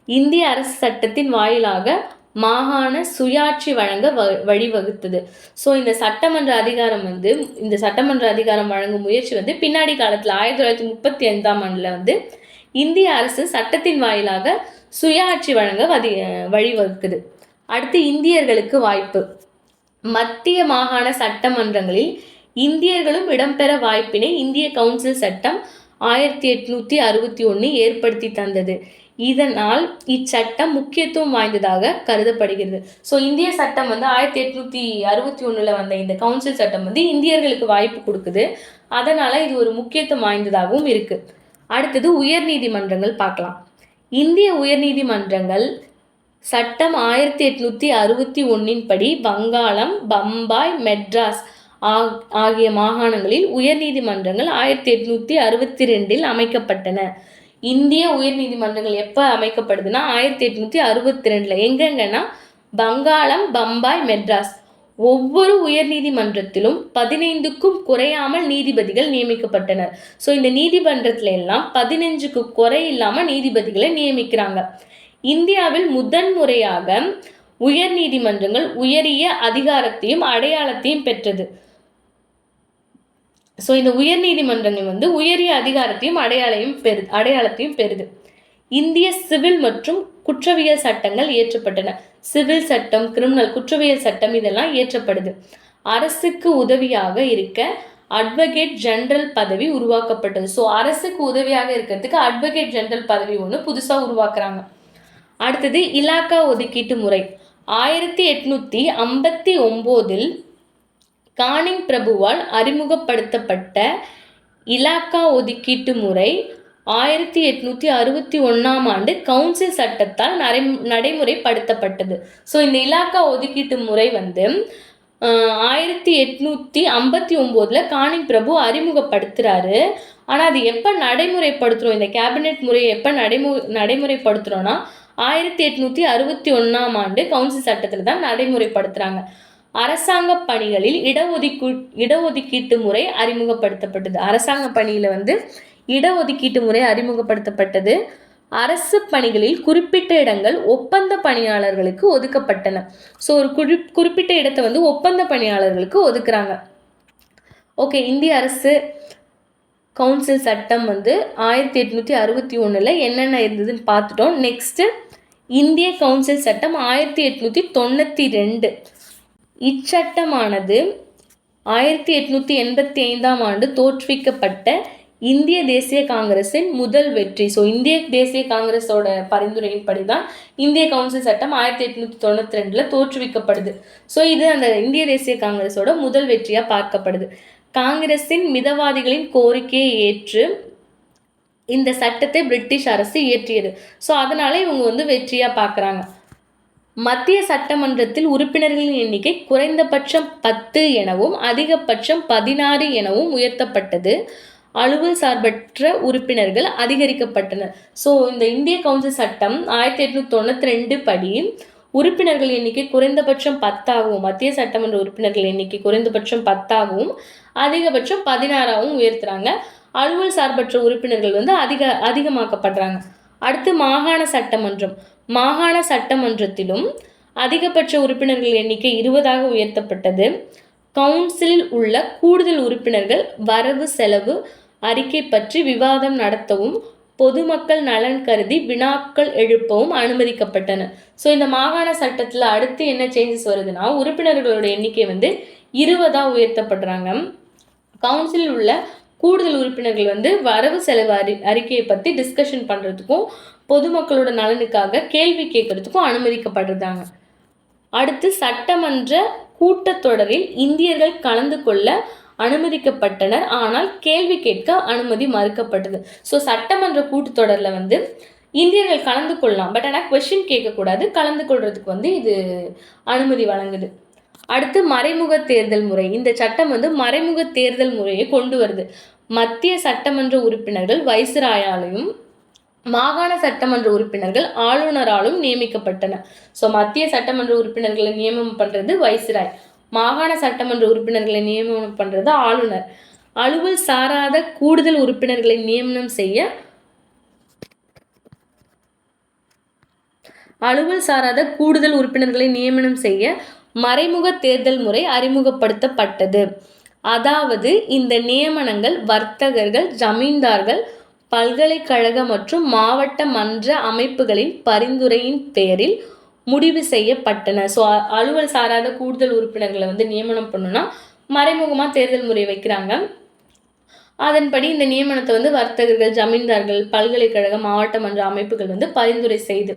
இந்திய அரசு சட்டத்தின் வாயிலாக மாகாண சுயாட்சி வழங்க வழிவகுத்தது. ஸோ இந்த சட்டமன்ற அதிகாரம் வழங்கும் முயற்சி வந்து பின்னாடி காலத்தில் 1935 வந்து இந்திய அரசு சட்டத்தின் வாயிலாக சுயாட்சி வழங்க வழிவகுக்குது. அடுத்து இந்தியர்களுக்கு வாய்ப்பு. மத்திய மாகாண சட்டமன்றங்களில் இந்தியர்களும் இடம்பெற வாய்ப்பினை இந்திய கவுன்சில் சட்டம் 1861 ஏற்படுத்தி தந்தது. இதனால் இச்சட்டம் முக்கியத்துவம் வாய்ந்ததாக கருதப்படுகிறது. ஸோ இந்திய சட்டம் வந்து 1861 வந்த இந்த கவுன்சில் சட்டம் வந்து இந்தியர்களுக்கு வாய்ப்பு கொடுக்குது. அதனால் இது ஒரு முக்கியத்துவம் வாய்ந்ததாகவும் இருக்குது. அடுத்தது உயர்நீதிமன்றங்கள் பார்க்கலாம். இந்திய உயர்நீதிமன்றங்கள் சட்டம் 1861 படி வங்காளம், பம்பாய், மெட்ராஸ் ஆகிய மாகாணங்களில் உயர்நீதிமன்றங்கள் 1862 அமைக்கப்பட்டன. இந்திய உயர்நீதிமன்றங்கள் எப்போ அமைக்கப்படுதுன்னா 1862. எங்கெங்கன்னா வங்காளம், பம்பாய், மெட்ராஸ். ஒவ்வொரு உயர்நீதிமன்றத்திலும் 15க்கும் குறையாமல் நீதிபதிகள் நியமிக்கப்பட்டனர். ஸோ இந்த நீதிமன்றத்துல எல்லாம் 15க்கு குறை இல்லாமல் நீதிபதிகளை நியமிக்கிறாங்க. இந்தியாவில் முதன்முறையாக உயர் நீதிமன்றங்கள் உயரிய அதிகாரத்தையும் அடையாளத்தையும் பெற்றது. ஸோ இந்த உயர் நீதிமன்றங்கள் வந்து உயரிய அதிகாரத்தையும் அடையாளத்தையும் பெறுது. இந்திய சிவில் மற்றும் குற்றவியல் சட்டங்கள் இயற்றப்பட்டன. சிவில் சட்டம், கிரிமினல் குற்றவியல் சட்டம் இதெல்லாம் இயற்றப்படுது. அரசுக்கு உதவியாக இருக்க அட்வொகேட் ஜெனரல் பதவி உருவாக்கப்பட்டது. ஸோ அரசுக்கு உதவியாக இருக்கிறதுக்கு அட்வொகேட் ஜெனரல் பதவி ஒன்று புதுசாக உருவாக்குறாங்க. அடுத்தது இலாக்கா ஒதுக்கீட்டு முறை. 1859 கானிங் பிரபுவால் அறிமுகப்படுத்தப்பட்ட இலாக்கா ஒதுக்கீட்டு முறை 1861 கவுன்சில் சட்டத்தால் நடைமுறைப்படுத்தப்பட்டது. ஸோ இந்த இலாக்கா ஒதுக்கீட்டு முறை வந்து 1859 கானிங் பிரபு அறிமுகப்படுத்துறாரு. ஆனால் அது எப்போ நடைமுறைப்படுத்துகிறோம், இந்த கேபினெட் முறையை எப்போ நடைமுறைப்படுத்துகிறோன்னா 1861 கவுன்சில் சட்டத்தில் தான் நடைமுறைப்படுத்துகிறாங்க. அரசாங்க பணிகளில் இடஒதுக்கீட்டு முறை அறிமுகப்படுத்தப்பட்டது. அரசாங்க பணியில் வந்து இடஒதுக்கீட்டு முறை அறிமுகப்படுத்தப்பட்டது. அரசு பணிகளில் குறிப்பிட்ட இடங்கள் ஒப்பந்த பணியாளர்களுக்கு ஒதுக்கப்பட்டன. ஸோ ஒரு குறிப்பிட்ட இடத்தை வந்து ஒப்பந்த பணியாளர்களுக்கு ஒதுக்குறாங்க. ஓகே, இந்திய அரசு கவுன்சில் சட்டம் வந்து 1861 என்னென்ன இருந்ததுன்னு பார்த்துட்டோம். நெக்ஸ்ட்டு இந்திய கவுன்சில் சட்டம் 1892. இச்சட்டமானது 1885 தோற்றுவிக்கப்பட்ட இந்திய தேசிய காங்கிரஸின் முதல் வெற்றி. ஸோ இந்திய தேசிய காங்கிரஸோட பரிந்துரையின்படி தான் இந்திய கவுன்சில் சட்டம் 1892 தோற்றுவிக்கப்படுது. ஸோ இது அந்த இந்திய தேசிய காங்கிரஸோட முதல் வெற்றியாக பார்க்கப்படுது. காங்கிரஸின் மிதவாதிகளின் கோரிக்கையை ஏற்று இந்த சட்டத்தை பிரிட்டிஷ் அரசு இயற்றியது. ஸோ அதனால இவங்க வந்து வெற்றியாக பார்க்குறாங்க. மத்திய சட்டமன்றத்தில் உறுப்பினர்களின் எண்ணிக்கை குறைந்தபட்சம் 10 எனவும் அதிகபட்சம் 16 எனவும் உயர்த்தப்பட்டது. அலுவல் சார்பற்ற உறுப்பினர்கள் அதிகரிக்கப்பட்டனர். ஸோ இந்த இந்திய கவுன்சில் சட்டம் 1892 படி உறுப்பினர்கள் எண்ணிக்கை குறைந்தபட்சம் 10 மத்திய சட்டமன்ற உறுப்பினர்கள் எண்ணிக்கை குறைந்தபட்சம் 10 அதிகபட்சம் 16 உயர்த்துறாங்க. அலுவல் சார்பற்ற உறுப்பினர்கள் வந்து அதிகமாக்கப்படுறாங்க. அடுத்து மாகாண சட்டமன்றம். மாகாண சட்டமன்றத்திலும் அதிகபட்ச உறுப்பினர்கள் எண்ணிக்கை 20 உயர்த்தப்பட்டது. கவுன்சிலில் உள்ள கூடுதல் உறுப்பினர்கள் வரவு செலவு அறிக்கை பற்றி விவாதம் நடத்தவும் பொதுமக்கள் நலன் கருதி வினாக்கள் எழுப்பவும் அனுமதிக்கப்பட்டன. ஸோ இந்த மாகாண சட்டத்தில் அடுத்து என்ன சேஞ்சஸ் வருதுன்னா, உறுப்பினர்களோட எண்ணிக்கை வந்து 20 உயர்த்தப்படுறாங்க. கவுன்சிலில் உள்ள கூடுதல் உறுப்பினர்கள் வந்து வரவு செலவு அறிக்கையை பற்றி டிஸ்கஷன் பண்ணுறதுக்கும் பொதுமக்களோட நலனுக்காக கேள்வி கேட்கறதுக்கும் அனுமதிக்கப்படுறாங்க. அடுத்து சட்டமன்ற கூட்டத்தொடரில் இந்தியர்கள் கலந்து கொள்ள அனுமதிக்கப்பட்டனர். ஆனால் கேள்வி கேட்க அனுமதி மறுக்கப்பட்டது. ஸோ சட்டமன்ற கூட்டத்தொடரில் வந்து இந்தியர்கள் கலந்து கொள்ளலாம், பட் ஆனால் கொஸ்டின் கேட்கக்கூடாது. கலந்து கொள்றதுக்கு வந்து இது அனுமதி வழங்குது. அடுத்து மறைமுக தேர்தல் முறை. இந்த சட்டம் வந்து மறைமுக தேர்தல் முறையை கொண்டு வருது. மத்திய சட்டமன்ற உறுப்பினர்கள் வைஸ்ராயாலையும் மாகாண சட்டமன்ற உறுப்பினர்கள் ஆளுநராலும் நியமிக்கப்பட்டன. ஸோ மத்திய சட்டமன்ற உறுப்பினர்களை நியமனம் பண்ணுறது வைஸ்ராய், மாகாண சட்டமன்ற உறுப்பினர்களை நியமனம் பண்ணுறது ஆளுநர். அலுவல் சாராத கூடுதல் உறுப்பினர்களை நியமனம் செய்ய மறைமுக தேர்தல் முறை அறிமுகப்படுத்தப்பட்டது. அதாவது இந்த நியமனங்கள் வர்த்தகர்கள், ஜமீன்தார்கள், பல்கலைக்கழக மற்றும் மாவட்ட மன்ற அமைப்புகளின் பரிந்துரையின் பேரில் முடிவு செய்யப்பட்டன. ஸோ அலுவல் சாராத கூடுதல் உறுப்பினர்களை வந்து நியமனம் பண்ணணும்னா மறைமுகமாக தேர்தல் முறை வைக்கிறாங்க. அதன்படி இந்த நியமனத்தை வந்து வர்த்தகர்கள், ஜமீன்தார்கள், பல்கலைக்கழக, மாவட்ட மன்ற அமைப்புகள் வந்து பரிந்துரை செய்து.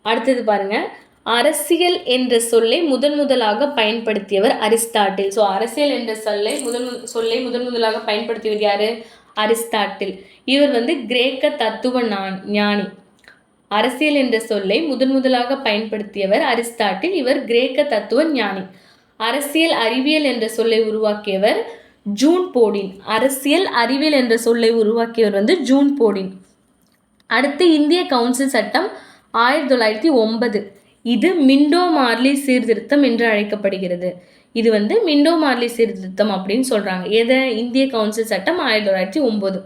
அடுத்தது பாருங்க, அரசியல் என்ற சொல்லை முதலாக பயன்படுத்தியவர் அரிஸ்டாட்டில். ஸோ அரசியல் என்ற சொல்லை முதலாக பயன்படுத்தியவர் யாரு? அரிஸ்டாட்டில். இவர் வந்து கிரேக்க தத்துவ ஞானி. அரசியல் என்ற சொல்லை முதலாக பயன்படுத்தியவர் அரிஸ்டாட்டில். இவர் கிரேக்க தத்துவ ஞானி. அரசியல் அறிவியல் என்ற சொல்லை உருவாக்கியவர் ஜூன் போடின். அரசியல் அறிவியல் என்ற சொல்லை உருவாக்கியவர் வந்து ஜூன் போடின். அடுத்து இந்திய கவுன்சில் சட்டம் 1909. இது மிண்டோ மார்லி சீர்திருத்தம் என்று அழைக்கப்படுகிறது. இது வந்து மிண்டோ மார்லி சீர்திருத்தம் அப்படின்னு சொல்றாங்க. எதை? இந்திய கவுன்சில் சட்டம் 1909.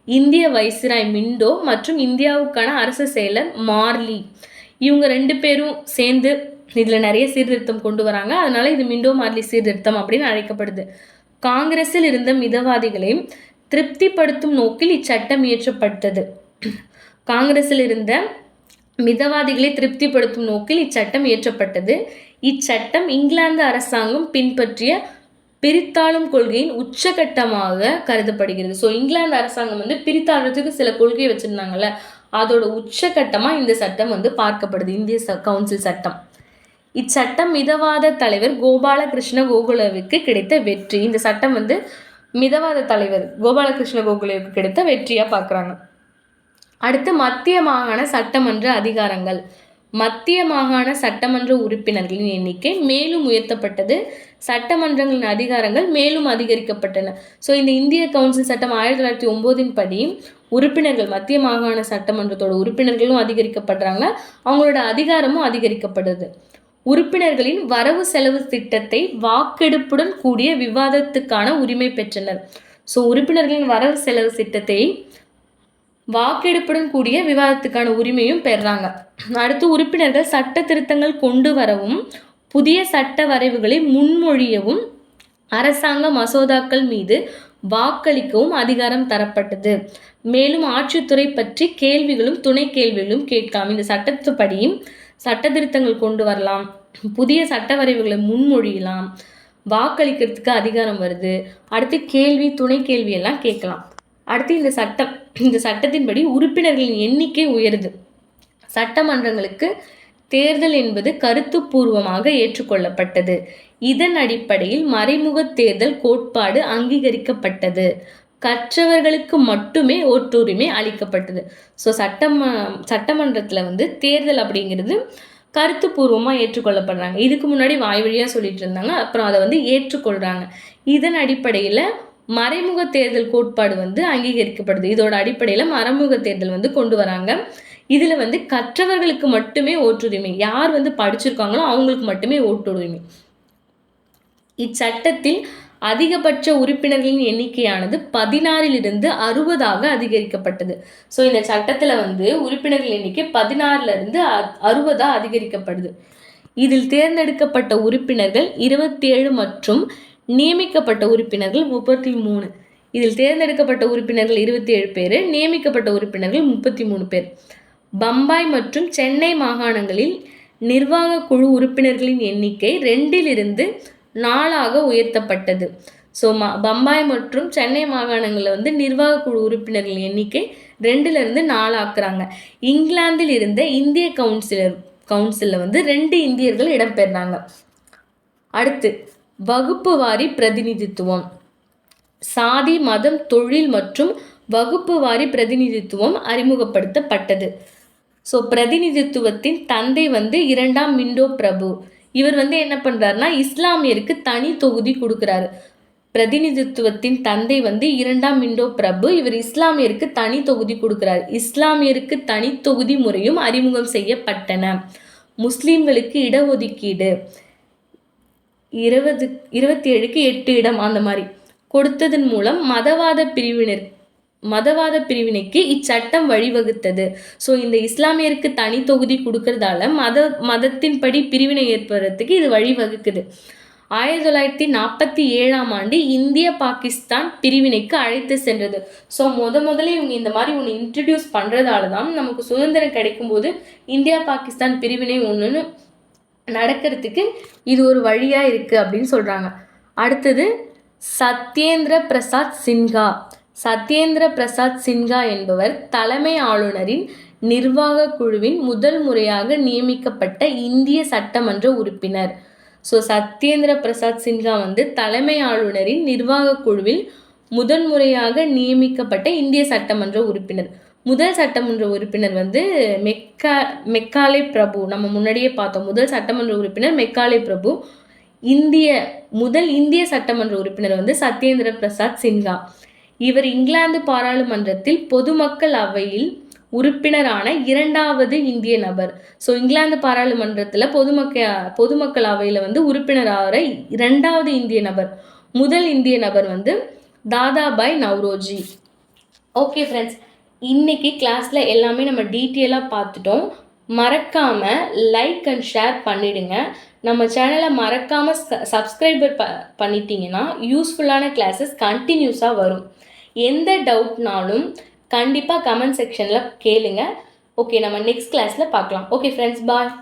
இந்திய வைஸ்ராய் மிண்டோ மற்றும் இந்தியாவுக்கான அரசு செயலர் மார்லி, இவங்க 2 பேரும் சேர்ந்து இதில் நிறைய சீர்திருத்தம் கொண்டு வராங்க. அதனால இது மிண்டோ மார்லி சீர்திருத்தம் அப்படின்னு அழைக்கப்படுது. காங்கிரஸில் இருந்த மிதவாதிகளையும் திருப்திப்படுத்தும் நோக்கில் இச்சட்டம் இயற்றப்பட்டது. காங்கிரஸில் இருந்த மிதவாதிகளை திருப்திப்படுத்தும் நோக்கில் இச்சட்டம் இயற்றப்பட்டது. இச்சட்டம் இங்கிலாந்து அரசாங்கம் பின்பற்றிய பிரித்தாளும் கொள்கையின் உச்சகட்டமாக கருதப்படுகிறது. ஸோ இங்கிலாந்து அரசாங்கம் வந்து பிரித்தாளுறதுக்கு சில கொள்கையை வச்சிருந்தாங்கல்ல, அதோட உச்சகட்டமாக இந்த சட்டம் வந்து பார்க்கப்படுது, இந்திய கவுன்சில் சட்டம். இச்சட்டம் மிதவாத தலைவர் கோபாலகிருஷ்ண கோகுலேவுக்கு கிடைத்த வெற்றி. இந்த சட்டம் வந்து மிதவாத தலைவர் கோபாலகிருஷ்ண கோகுலேவுக்கு கிடைத்த வெற்றியாக பார்க்குறாங்க. அடுத்து மத்திய மாகாண சட்டமன்ற அதிகாரங்கள். மத்திய மாகாண சட்டமன்ற உறுப்பினர்களின் எண்ணிக்கை மேலும் உயர்த்தப்பட்டது. சட்டமன்றங்களின் அதிகாரங்கள் மேலும் அதிகரிக்கப்பட்டன. ஸோ இந்த இந்திய கவுன்சில் சட்டம் 1909 படி உறுப்பினர்கள், மத்திய மாகாண சட்டமன்றத்தோட உறுப்பினர்களும் அதிகரிக்கப்படுறாங்க, அவங்களோட அதிகாரமும் அதிகரிக்கப்படுது. உறுப்பினர்களின் வரவு செலவு திட்டத்தை வாக்கெடுப்புடன் கூடிய விவாதத்துக்கான உரிமை பெற்றனர். ஸோ உறுப்பினர்களின் வரவு செலவு திட்டத்தை வாக்கெடுப்புடன் கூடிய விவாதத்துக்கான உரிமையும் பெறாங்க. அடுத்து உறுப்பினர்கள் சட்ட திருத்தங்கள் கொண்டு வரவும் புதிய சட்ட வரைவுகளை முன்மொழியவும் அரசாங்க மசோதாக்கள் மீது வாக்களிக்கவும் அதிகாரம் தரப்பட்டது. மேலும் ஆட்சித்துறை பற்றி கேள்விகளும் துணை கேள்விகளும் கேட்கலாம். இந்த சட்டத்துப்படி சட்ட திருத்தங்கள் கொண்டு வரலாம், புதிய சட்ட வரைவுகளை முன்மொழியலாம், வாக்களிக்கிறதுக்கு அதிகாரம் வருது. அடுத்து கேள்வி துணை கேள்வி எல்லாம் கேட்கலாம். அடுத்து இந்த சட்டத்தின்படி உறுப்பினர்களின் எண்ணிக்கை உயருது. சட்டமன்றங்களுக்கு தேர்தல் என்பது கருத்துப்பூர்வமாக ஏற்றுக்கொள்ளப்பட்டது. இதன் அடிப்படையில் மறைமுக தேர்தல் கோட்பாடு அங்கீகரிக்கப்பட்டது. கற்றவர்களுக்கு மட்டுமே ஓட்டுரிமை அளிக்கப்பட்டது. ஸோ சட்டமன்றத்தில் வந்து தேர்தல் அப்படிங்கிறது கருத்துப்பூர்வமாக ஏற்றுக்கொள்ளப்படுறாங்க. இதுக்கு முன்னாடி வாய் வழியாக சொல்லிட்டு இருந்தாங்க, அப்புறம் அதை வந்து ஏற்றுக்கொள்கிறாங்க. இதன் அடிப்படையில் மறைமுக தேர்தல் கோட்பாடு வந்து அங்கீகரிக்கப்படுது. இதோட அடிப்படையில் மறைமுக தேர்தல் வந்து கொண்டு வராங்க. இதில் வந்து கற்றவர்களுக்கு மட்டுமே ஓட்டுரிமை, யார் வந்து படிச்சிருக்காங்களோ அவங்களுக்கு மட்டுமே ஓட்டுரிமை. இச்சட்டத்தில் அதிகபட்ச உறுப்பினர்களின் எண்ணிக்கையானது 16 60 அதிகரிக்கப்பட்டது. ஸோ இந்த சட்டத்தில் வந்து உறுப்பினர்கள் எண்ணிக்கை 16 60 அதிகரிக்கப்படுது. இதில் தேர்ந்தெடுக்கப்பட்ட உறுப்பினர்கள் 27 மற்றும் நியமிக்கப்பட்ட உறுப்பினர்கள் 33. இதில் தேர்ந்தெடுக்கப்பட்ட உறுப்பினர்கள் 27 பேர், நியமிக்கப்பட்ட உறுப்பினர்கள் 33 பேர். பம்பாய் மற்றும் சென்னை மாகாணங்களில் நிர்வாக குழு உறுப்பினர்களின் எண்ணிக்கை 2 4 உயர்த்தப்பட்டது. ஸோ பம்பாய் மற்றும் சென்னை மாகாணங்களில் வந்து நிர்வாக குழு உறுப்பினர்களின் எண்ணிக்கை 2 4 ஆக்குறாங்க. இங்கிலாந்தில் இருந்த இந்திய கவுன்சிலில் வந்து 2 இந்தியர்கள் இடம்பெறாங்க. அடுத்து வகுப்பு வாரி பிரதிநிதித்துவம். சாதி, மதம், தொழில் மற்றும் வகுப்பு வாரி பிரதிநிதித்துவம் அறிமுகப்படுத்தப்பட்டது. ஸோ பிரதிநிதித்துவத்தின் தந்தை வந்து 2ஆம் மிண்டோ பிரபு. இவர் வந்து என்ன பண்ணுறாருனா இஸ்லாமியருக்கு தனி தொகுதி கொடுக்குறாரு. பிரதிநிதித்துவத்தின் தந்தை வந்து 2ஆம் மிண்டோ பிரபு, இவர் இஸ்லாமியருக்கு தனி தொகுதி கொடுக்குறாரு. இஸ்லாமியருக்கு தனி தொகுதி முறையும் அறிமுகம் செய்யப்பட்டன. முஸ்லீம்களுக்கு இடஒதுக்கீடு 27க்கு 8 இடம் அந்த மாதிரி கொடுத்ததன் மூலம் மதவாத பிரிவினைக்கு இச்சட்டம் வழிவகுத்தது. ஸோ இந்த இஸ்லாமியருக்கு தனி தொகுதி கொடுக்கறதால மதத்தின்படி பிரிவினை ஏற்படுறதுக்கு இது வழிவகுக்குது. 1947ஆம் ஆண்டு இந்திய பாகிஸ்தான் பிரிவினைக்கு அழைத்து சென்றது. ஸோ முதல்ல இவங்க இந்த மாதிரி ஒன்று இன்ட்ரடியூஸ் பண்ணுறதால தான் நமக்கு சுதந்திரம் கிடைக்கும்போது இந்தியா பாகிஸ்தான் பிரிவினை ஒன்றுன்னு நடக்கிறதுக்கு இது ஒரு வழியாக இருக்குது அப்படின்னு சொல்கிறாங்க. அடுத்தது சத்யேந்திர பிரசாத் சின்ஹா. சத்யேந்திர பிரசாத் சின்ஹா என்பவர் தலைமை ஆளுநரின் நிர்வாக குழுவின் முதல் முறையாக நியமிக்கப்பட்ட இந்திய சட்டமன்ற உறுப்பினர். ஸோ சத்யேந்திர பிரசாத் சின்ஹா வந்து தலைமை ஆளுநரின் நிர்வாக குழுவில் முதன்முறையாக நியமிக்கப்பட்ட இந்திய சட்டமன்ற உறுப்பினர். முதல் சட்டமன்ற உறுப்பினர் வந்து மெக்காலே பிரபு. நம்ம முன்னாடியே பார்த்தோம், முதல் சட்டமன்ற உறுப்பினர் மெக்காலே பிரபு. முதல் இந்திய சட்டமன்ற உறுப்பினர் வந்து சத்யேந்திர பிரசாத் சின்ஹா. இவர் இங்கிலாந்து பாராளுமன்றத்தில் பொதுமக்கள் அவையில் உறுப்பினரான 2வது இந்திய நபர். ஸோ இங்கிலாந்து பாராளுமன்றத்தில் பொதுமக்கள் அவையில் வந்து உறுப்பினராகிற 2வது இந்திய நபர். முதல் இந்திய நபர் வந்து தாதாபாய் நவ்ரோஜி. ஓகே ஃப்ரெண்ட்ஸ், இன்னைக்கு கிளாஸில் எல்லாமே நம்ம டீட்டெயிலாக பார்த்துட்டோம். மறக்காமல் லைக் அண்ட் ஷேர் பண்ணிடுங்க. நம்ம சேனலை மறக்காமல் சப்ஸ்கிரைபர் பண்ணிட்டீங்கன்னா யூஸ்ஃபுல்லான கிளாஸஸ் கண்டினியூஸாக வரும். எந்த டவுட்னாலும் கண்டிப்பாக கமெண்ட் செக்ஷனில் கேளுங்க. ஓகே, நம்ம நெக்ஸ்ட் கிளாஸில் பார்க்கலாம். ஓகே ஃப்ரெண்ட்ஸ், பாய்.